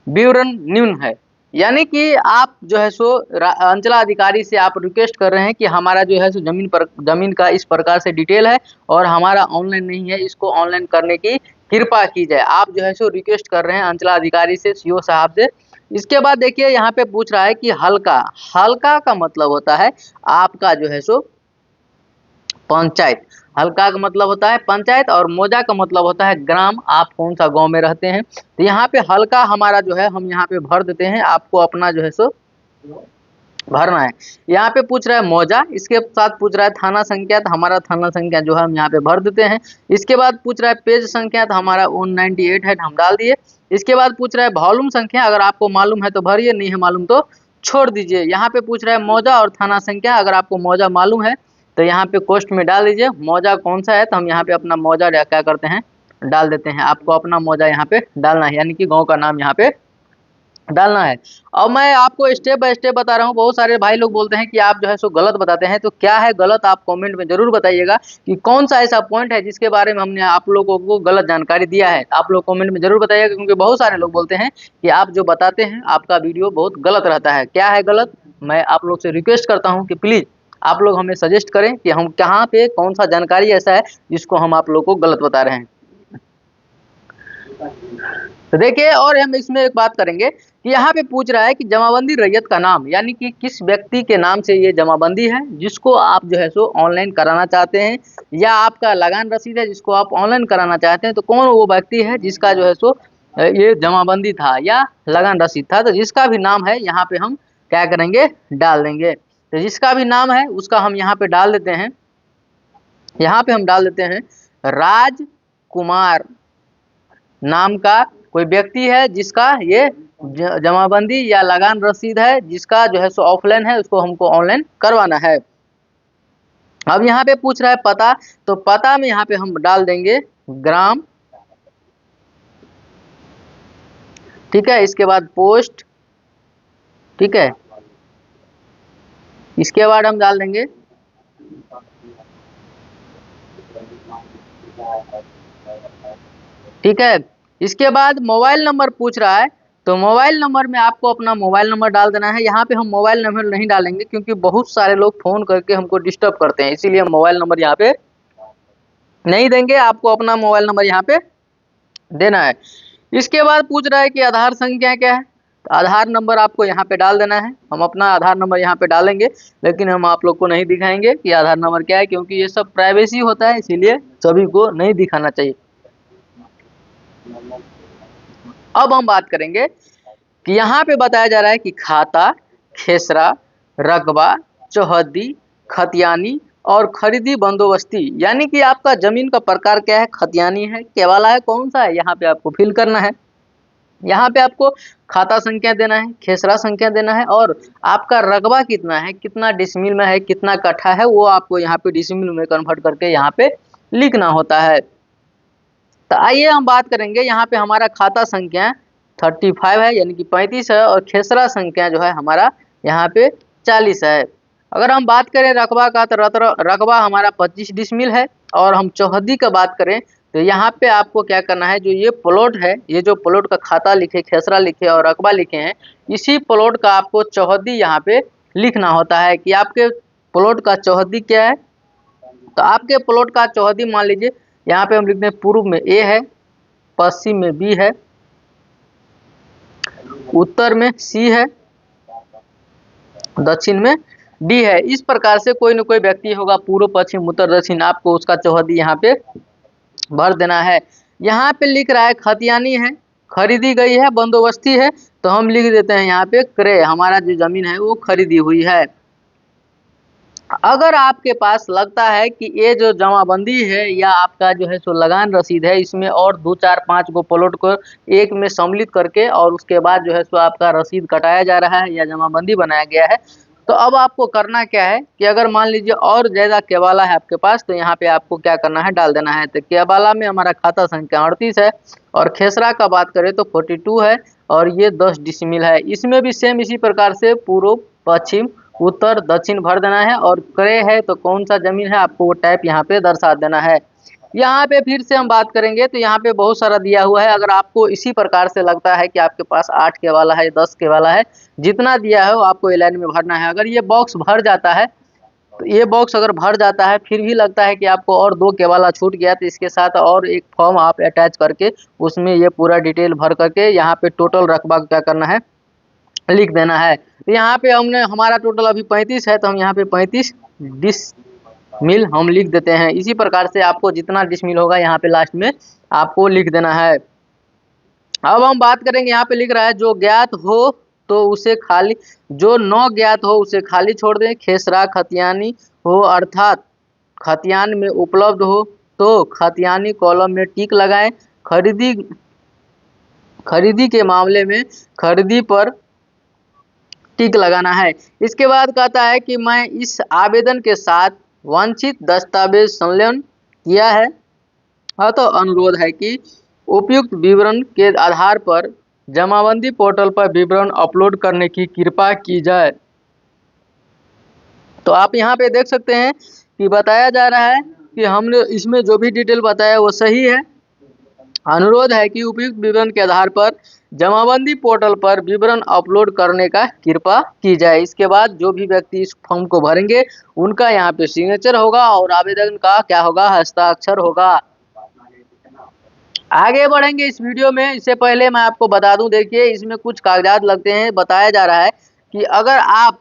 विवरण न्यून है। यानी कि आप जो है सो अंचलाधिकारी से आप रिक्वेस्ट कर रहे हैं कि हमारा जो है सो जमीन का इस प्रकार से डिटेल है और हमारा ऑनलाइन नहीं है, इसको ऑनलाइन करने की कृपा की जाए। आप जो है सो रिक्वेस्ट कर रहे हैं अंचलाधिकारी से, सीओ साहब से। इसके बाद देखिए यहाँ पे पूछ रहा है कि हल्का, हल्का का मतलब होता है आपका जो है सो पंचायत। हल्का का मतलब होता है पंचायत और मोजा का मतलब होता है ग्राम, आप कौन सा गांव में रहते हैं। तो यहाँ पे हल्का हमारा जो है हम यहाँ पे भर देते हैं। आपको अपना जो है सो भरना है। यहाँ पे पूछ रहा है मौजा, इसके साथ पूछ रहा है थाना संख्या, तो हमारा थाना संख्या जो है हम यहाँ पे भर देते हैं। इसके बाद पूछ रहा है पेज संख्या, तो हमारा 198 है, हम डाल दिए। इसके बाद पूछ रहा है वॉल्यूम संख्या, अगर आपको मालूम है तो भरिए, नहीं है मालूम तो छोड़ दीजिए। यहाँ पे पूछ रहा है मौजा और थाना संख्या, अगर आपको मौजा मालूम है तो यहाँ पे कोष्ट में डाल दीजिए मौजा कौन सा है, तो हम यहाँ पे अपना मौजा क्या करते हैं डाल देते हैं। आपको अपना मौजा यहाँ पे डालना है, यानी कि गाँव का नाम यहाँ पे डालना है। और मैं आपको स्टेप बाय स्टेप बता रहा हूँ। बहुत सारे भाई लोग बोलते हैं कि आप जो है सो गलत बताते हैं, तो क्या है गलत आप कमेंट में जरूर बताइएगा कि कौन सा ऐसा पॉइंट है जिसके बारे में हमने आप लोगों को गलत जानकारी दिया है। आप लोग कमेंट में जरूर बताइएगा, क्योंकि बहुत सारे लोग बोलते हैं कि आप जो बताते हैं आपका वीडियो बहुत गलत रहता है। क्या है गलत, मैं आप लोग से रिक्वेस्ट करता हूँ कि प्लीज़ आप लोग हमें सजेस्ट करें कि हम कहाँ पे कौन सा जानकारी ऐसा है जिसको हम आप लोग को गलत बता रहे हैं। तो देखिए, और हम इसमें एक बात करेंगे कि यहाँ पे पूछ रहा है कि जमाबंदी रैयत का नाम, यानी कि किस व्यक्ति के नाम से ये जमाबंदी है जिसको आप जो है सो ऑनलाइन कराना चाहते हैं, या आपका लगान रसीद है जिसको आप ऑनलाइन कराना चाहते हैं। तो कौन वो व्यक्ति है जिसका जो है सो ये जमाबंदी था या लगान रसीद था। तो जिसका भी नाम है यहाँ पे हम क्या करेंगे डाल देंगे। तो जिसका भी नाम है उसका हम यहाँ पे डाल देते हैं। यहाँ पे हम डाल देते हैं राजकुमार नाम का कोई व्यक्ति है जिसका ये जमाबंदी या लगान रसीद है, जिसका जो है सो ऑफलाइन है, उसको हमको ऑनलाइन करवाना है। अब यहाँ पे पूछ रहा है पता, तो पता में यहाँ पे हम डाल देंगे ग्राम, ठीक है। इसके बाद पोस्ट, ठीक है। इसके बाद हम डाल देंगे ठीक है। इसके बाद मोबाइल नंबर पूछ रहा है, तो मोबाइल नंबर में आपको अपना मोबाइल नंबर डाल देना है। यहाँ पे हम मोबाइल नंबर नहीं डालेंगे क्योंकि बहुत सारे लोग फ़ोन करके हमको डिस्टर्ब करते हैं, इसीलिए हम मोबाइल नंबर यहाँ पे नहीं देंगे। आपको अपना मोबाइल नंबर यहाँ पे देना है। इसके बाद पूछ रहा है कि आधार संख्या क्या है, तो आधार नंबर आपको यहाँ पे डाल देना है। हम अपना आधार नंबर यहाँ पे डालेंगे, लेकिन हम आप लोग को नहीं दिखाएंगे कि आधार नंबर क्या है, क्योंकि ये सब प्राइवेसी होता है, इसीलिए सभी को नहीं दिखाना चाहिए। अब हम बात करेंगे कि यहाँ पे बताया जा रहा है कि खाता, खेसरा, रकबा, चौहद्दी, खतियानी और खरीदी बंदोबस्ती, यानी कि आपका जमीन का प्रकार क्या है, खतियानी है, केवाला है, कौन सा है, यहाँ पे आपको फिल करना है। यहाँ पे आपको खाता संख्या देना है, खेसरा संख्या देना है और आपका रकबा कितना है, कितना डिसमिल में है, कितना कट्ठा है, वो आपको यहाँ पे डिसमिल में कन्वर्ट करके यहाँ पे लिखना होता है। तो आइए हम बात करेंगे। यहाँ पे हमारा खाता संख्या 35 है, यानी कि 35 है, और खेसरा संख्या जो है हमारा यहाँ पे 40 है। अगर हम बात करें रकबा का, तो रकबा हमारा 25 डिसमिल है। और हम चौहद्दी का बात करें तो यहाँ पे आपको क्या करना है, जो ये प्लॉट है, ये जो प्लॉट का खाता लिखे, खेसरा लिखे और रकबा लिखे हैं, इसी प्लॉट का आपको चौहद्दी यहाँ पे लिखना होता है कि आपके प्लॉट का चौहद्दी क्या है। तो आपके प्लॉट का चौहद्दी मान लीजिए यहाँ पे हम लिखते हैं पूर्व में ए है, पश्चिम में बी है, उत्तर में सी है, दक्षिण में डी है। इस प्रकार से कोई न कोई व्यक्ति होगा, पूर्व पश्चिम उत्तर दक्षिण, आपको उसका चौहदी यहाँ पे भर देना है। यहाँ पे लिख रहा है खतियानी है, खरीदी गई है, बंदोबस्ती है, तो हम लिख देते हैं यहाँ पे क्रय, हमारा जो जमीन है वो खरीदी हुई है। अगर आपके पास लगता है कि ये जो जमाबंदी है या आपका जो है सो लगान रसीद है, इसमें और 2 4 5 गो प्लॉट को एक में सम्मिलित करके और उसके बाद जो है सो आपका रसीद कटाया जा रहा है या जमाबंदी बनाया गया है, तो अब आपको करना क्या है कि अगर मान लीजिए और ज़्यादा केवाला है आपके पास, तो यहाँ पे आपको क्या करना है, डाल देना है। तो केवाला में हमारा खाता संख्या 38 है और खेसरा का बात करें तो 42 है और ये 10 डिसमिल है। इसमें भी सेम इसी प्रकार से पूर्व पश्चिम उत्तर दक्षिण भर देना है और क्रय है तो कौन सा जमीन है आपको वो टाइप यहाँ पे दर्शा देना है। यहाँ पे फिर से हम बात करेंगे तो यहाँ पे बहुत सारा दिया हुआ है। अगर आपको इसी प्रकार से लगता है कि आपके पास 8 के वाला है, 10 के वाला है, जितना दिया है वो आपको लाइन में भरना है। अगर ये बॉक्स भर जाता है, तो ये बॉक्स अगर भर जाता है फिर भी लगता है कि आपको और 2 के वाला छूट गया, तो इसके साथ और एक फॉर्म आप अटैच करके उसमें ये पूरा डिटेल भर करके यहाँ पे टोटल रकबा क्या करना है, लिख देना है। तो यहाँ पे हमने हमारा टोटल अभी 35 है, तो हम यहाँ पे 35 डिसमिल हम लिख देते हैं। इसी प्रकार से आपको जितना डिसमिल होगा यहाँ पे लास्ट में आपको लिख देना है। अब हम बात करेंगे, यहाँ पे लिख रहा है जो ज्ञात हो तो उसे खाली, जो न ज्ञात हो उसे खाली छोड़ दें। खेसरा खतियानी हो अर्थात खतियान में उपलब्ध हो तो खतियानी कॉलम में टिक लगाएं। खरीदी के मामले में खरीदी पर टिक लगाना है। इसके बाद कहता है कि मैं इस आवेदन के साथ वांछित दस्तावेज संलग्न किया है, तो अनुरोध है कि उपयुक्त विवरण के आधार पर जमाबंदी पोर्टल पर विवरण अपलोड करने की कृपा की जाए। तो आप यहाँ पे देख सकते हैं कि बताया जा रहा है कि हमने इसमें जो भी डिटेल बताया वो सही है। अनुरोध है कि उपयुक्त विवरण के आधार पर जमाबंदी पोर्टल पर विवरण अपलोड करने का कृपा की जाए। इसके बाद जो भी व्यक्ति इस फॉर्म को भरेंगे उनका यहाँ पे सिग्नेचर होगा और आवेदन का क्या होगा, हस्ताक्षर होगा। आगे बढ़ेंगे इस वीडियो में, इससे पहले मैं आपको बता दूं, देखिए इसमें कुछ कागजात लगते हैं। बताया जा रहा है कि अगर आप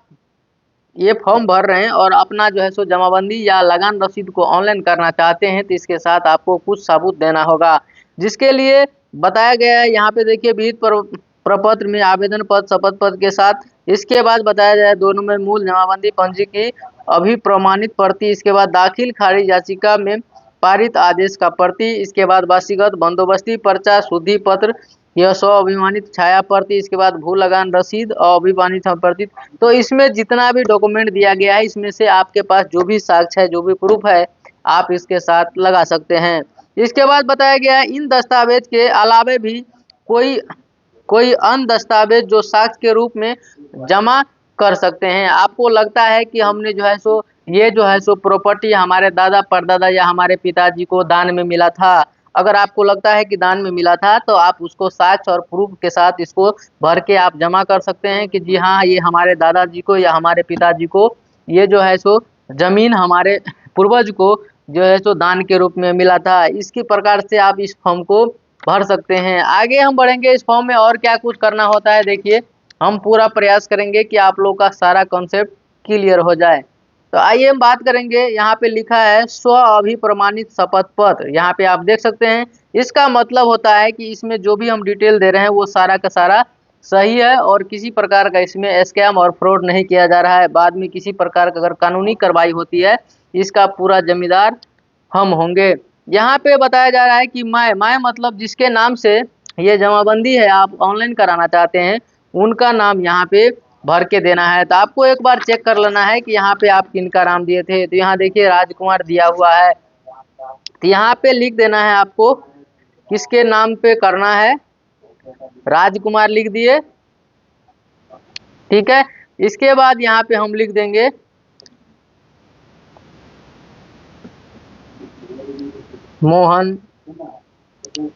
ये फॉर्म भर रहे हैं और अपना जो है सो जमाबंदी या लगान रसीद को ऑनलाइन करना चाहते हैं, तो इसके साथ आपको कुछ सबूत देना होगा, जिसके लिए बताया गया है यहाँ पे देखिए विहित प्रपत्र में आवेदन पत्र शपथ पत्र के साथ। इसके बाद बताया जाए दोनों में मूल जमाबंदी पंजी की अभिप्रमाणित प्रति, इसके बाद दाखिल खारिज याचिका में पारित आदेश का प्रति, इसके बाद वासीगत बंदोबस्ती पर्चा शुद्धि पत्र, यह 100 अभिमानित छाया प्रति, इसके बाद भू लगान रसीद और अभिमानित प्रति। तो इसमें जितना भी डॉक्यूमेंट दिया गया है इसमें से आपके पास जो भी साक्ष्य है, जो भी प्रूफ है, आप इसके साथ लगा सकते हैं। इसके बाद बताया गया है इन दस्तावेज के अलावे भी कोई अन्य दस्तावेज जो साक्ष्य के रूप में जमा कर सकते हैं। आपको लगता है कि हमने जो है सो ये जो है सो प्रॉपर्टी हमारे दादा परदादा या हमारे पिताजी को दान में मिला था, अगर आपको लगता है कि दान में मिला था तो आप उसको साक्ष्य और प्रूफ के साथ इसको भर के आप जमा कर सकते हैं कि जी हाँ, ये हमारे दादाजी को या हमारे पिताजी को ये जो है सो जमीन हमारे पूर्वज को जो है सो दान के रूप में मिला था। इसकी प्रकार से आप इस फॉर्म को भर सकते हैं। आगे हम बढ़ेंगे इस फॉर्म में और क्या कुछ करना होता है, देखिए हम पूरा प्रयास करेंगे कि आप लोग का सारा कॉन्सेप्ट क्लियर हो जाए। तो आइए हम बात करेंगे, यहाँ पे लिखा है स्व अभिप्रमाणित शपथ पत्र, यहाँ पे आप देख सकते हैं। इसका मतलब होता है कि इसमें जो भी हम डिटेल दे रहे हैं वो सारा का सारा सही है और किसी प्रकार का इसमें स्कैम और फ्रॉड नहीं किया जा रहा है। बाद में किसी प्रकार का अगर कानूनी कार्रवाई होती है इसका पूरा जिम्मेदार हम होंगे। यहाँ पे बताया जा रहा है कि मैं मतलब जिसके नाम से ये जमाबंदी है आप ऑनलाइन कराना चाहते हैं उनका नाम यहाँ पे भर के देना है। तो आपको एक बार चेक कर लेना है कि यहाँ पे आप किनका नाम दिए थे। तो यहाँ देखिए राजकुमार दिया हुआ है, तो यहाँ पे लिख देना है आपको किसके नाम पे करना है, राजकुमार लिख दिए, ठीक है। इसके बाद यहाँ पे हम लिख देंगे मोहन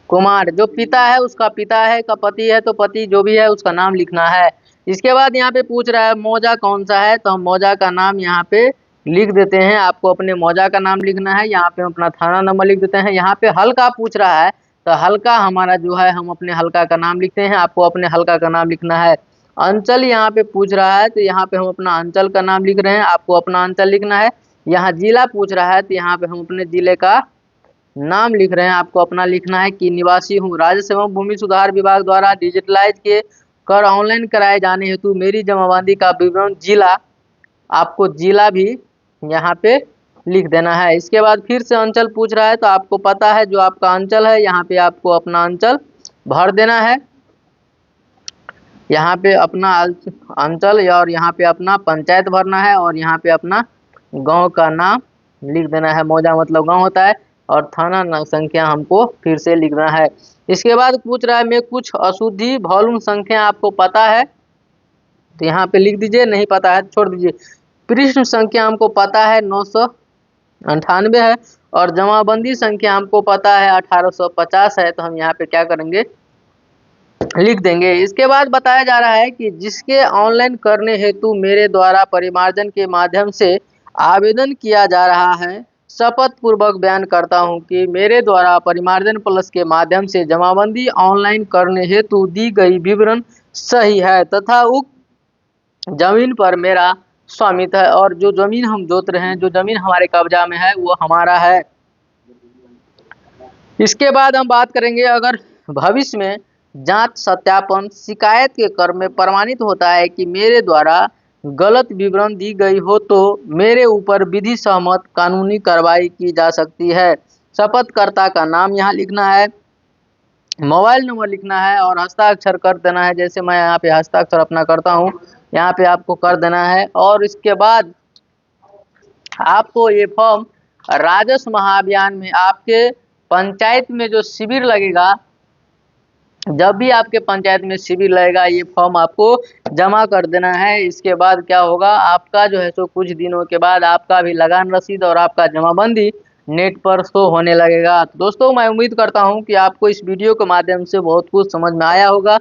कुमार, जो पिता है उसका पिता है, का पति है तो पति जो भी है उसका नाम लिखना है। इसके बाद यहाँ पे पूछ रहा है मौजा कौन सा है, तो हम मौजा का नाम यहाँ पे लिख देते हैं। आपको अपने मौजा का नाम लिखना है, यहाँ पे हम अपना थाना नंबर लिख देते हैं। यहाँ पे हल का पूछ रहा है तो हल्का हमारा जो है, हम अपने हल्का का नाम लिखते हैं। आपको अपने हल्का का नाम लिखना है। अंचल यहाँ पे पूछ रहा है, तो यहाँ पे हम अपना अंचल का नाम लिख रहे हैं। आपको अपना अंचल लिखना है। यहाँ जिला पूछ रहा है, तो यहाँ पे हम अपने जिले का नाम लिख रहे हैं। आपको अपना लिखना है कि निवासी हूँ। राजस्व एवं भूमि सुधार विभाग द्वारा डिजिटलाइज के कर ऑनलाइन कराए जाने हेतु मेरी जमाबंदी का विवरण जिला, आपको जिला भी यहाँ पे लिख देना है। इसके बाद फिर से अंचल पूछ रहा है, तो आपको पता है जो आपका अंचल है, यहाँ पे आपको अपना अंचल भर देना है। यहाँ पे अपना अंचल और यहाँ पे अपना पंचायत भरना है और यहाँ पे अपना गांव का नाम लिख देना है। मौजा मतलब गांव होता है, और थाना संख्या हमको फिर से लिखना है। इसके बाद पूछ रहा है मैं कुछ अशुद्धि वॉल्यूम संख्या आपको पता है, तो यहाँ पे लिख दीजिए। नहीं पता है छोड़ दीजिए। पृष्ठ संख्या हमको पता है 998 है, और जमाबंदी संख्या हमको पता है 1850 है, तो हम यहाँ पे क्या करेंगे, लिख देंगे। इसके बाद बताया जा रहा है कि जिसके ऑनलाइन करने हेतु मेरे द्वारा परिमार्जन के माध्यम से आवेदन किया जा रहा है, शपथ पूर्वक बयान करता हूं कि मेरे द्वारा परिमार्जन प्लस के माध्यम से जमाबंदी ऑनलाइन करने हेतु दी गई विवरण सही है तथा उक्त जमीन पर मेरा स्वामित्व है, और जो जमीन हम जोत रहे हैं, जो जमीन हमारे कब्जा में है, वो हमारा है। इसके बाद हम बात करेंगे, अगर भविष्य में जांच सत्यापन शिकायत के क्रम में प्रमाणित होता है कि मेरे द्वारा गलत विवरण दी गई हो, तो मेरे ऊपर विधि सहमत कानूनी कार्रवाई की जा सकती है। शपथकर्ता का नाम यहाँ लिखना है, मोबाइल नंबर लिखना है और हस्ताक्षर कर देना है। जैसे मैं यहाँ पे हस्ताक्षर अपना करता हूँ, यहाँ पे आपको कर देना है। और इसके बाद आपको ये फॉर्म राजस्व महाअभियान में आपके पंचायत में जो शिविर लगेगा, जब भी आपके पंचायत में शिविर लगेगा, ये फॉर्म आपको जमा कर देना है। इसके बाद क्या होगा, आपका जो है सो कुछ दिनों के बाद आपका भी लगान रसीद और आपका जमाबंदी नेट पर शो होने लगेगा। तो दोस्तों, मैं उम्मीद करता हूं कि आपको इस वीडियो के माध्यम से बहुत कुछ समझ में आया होगा।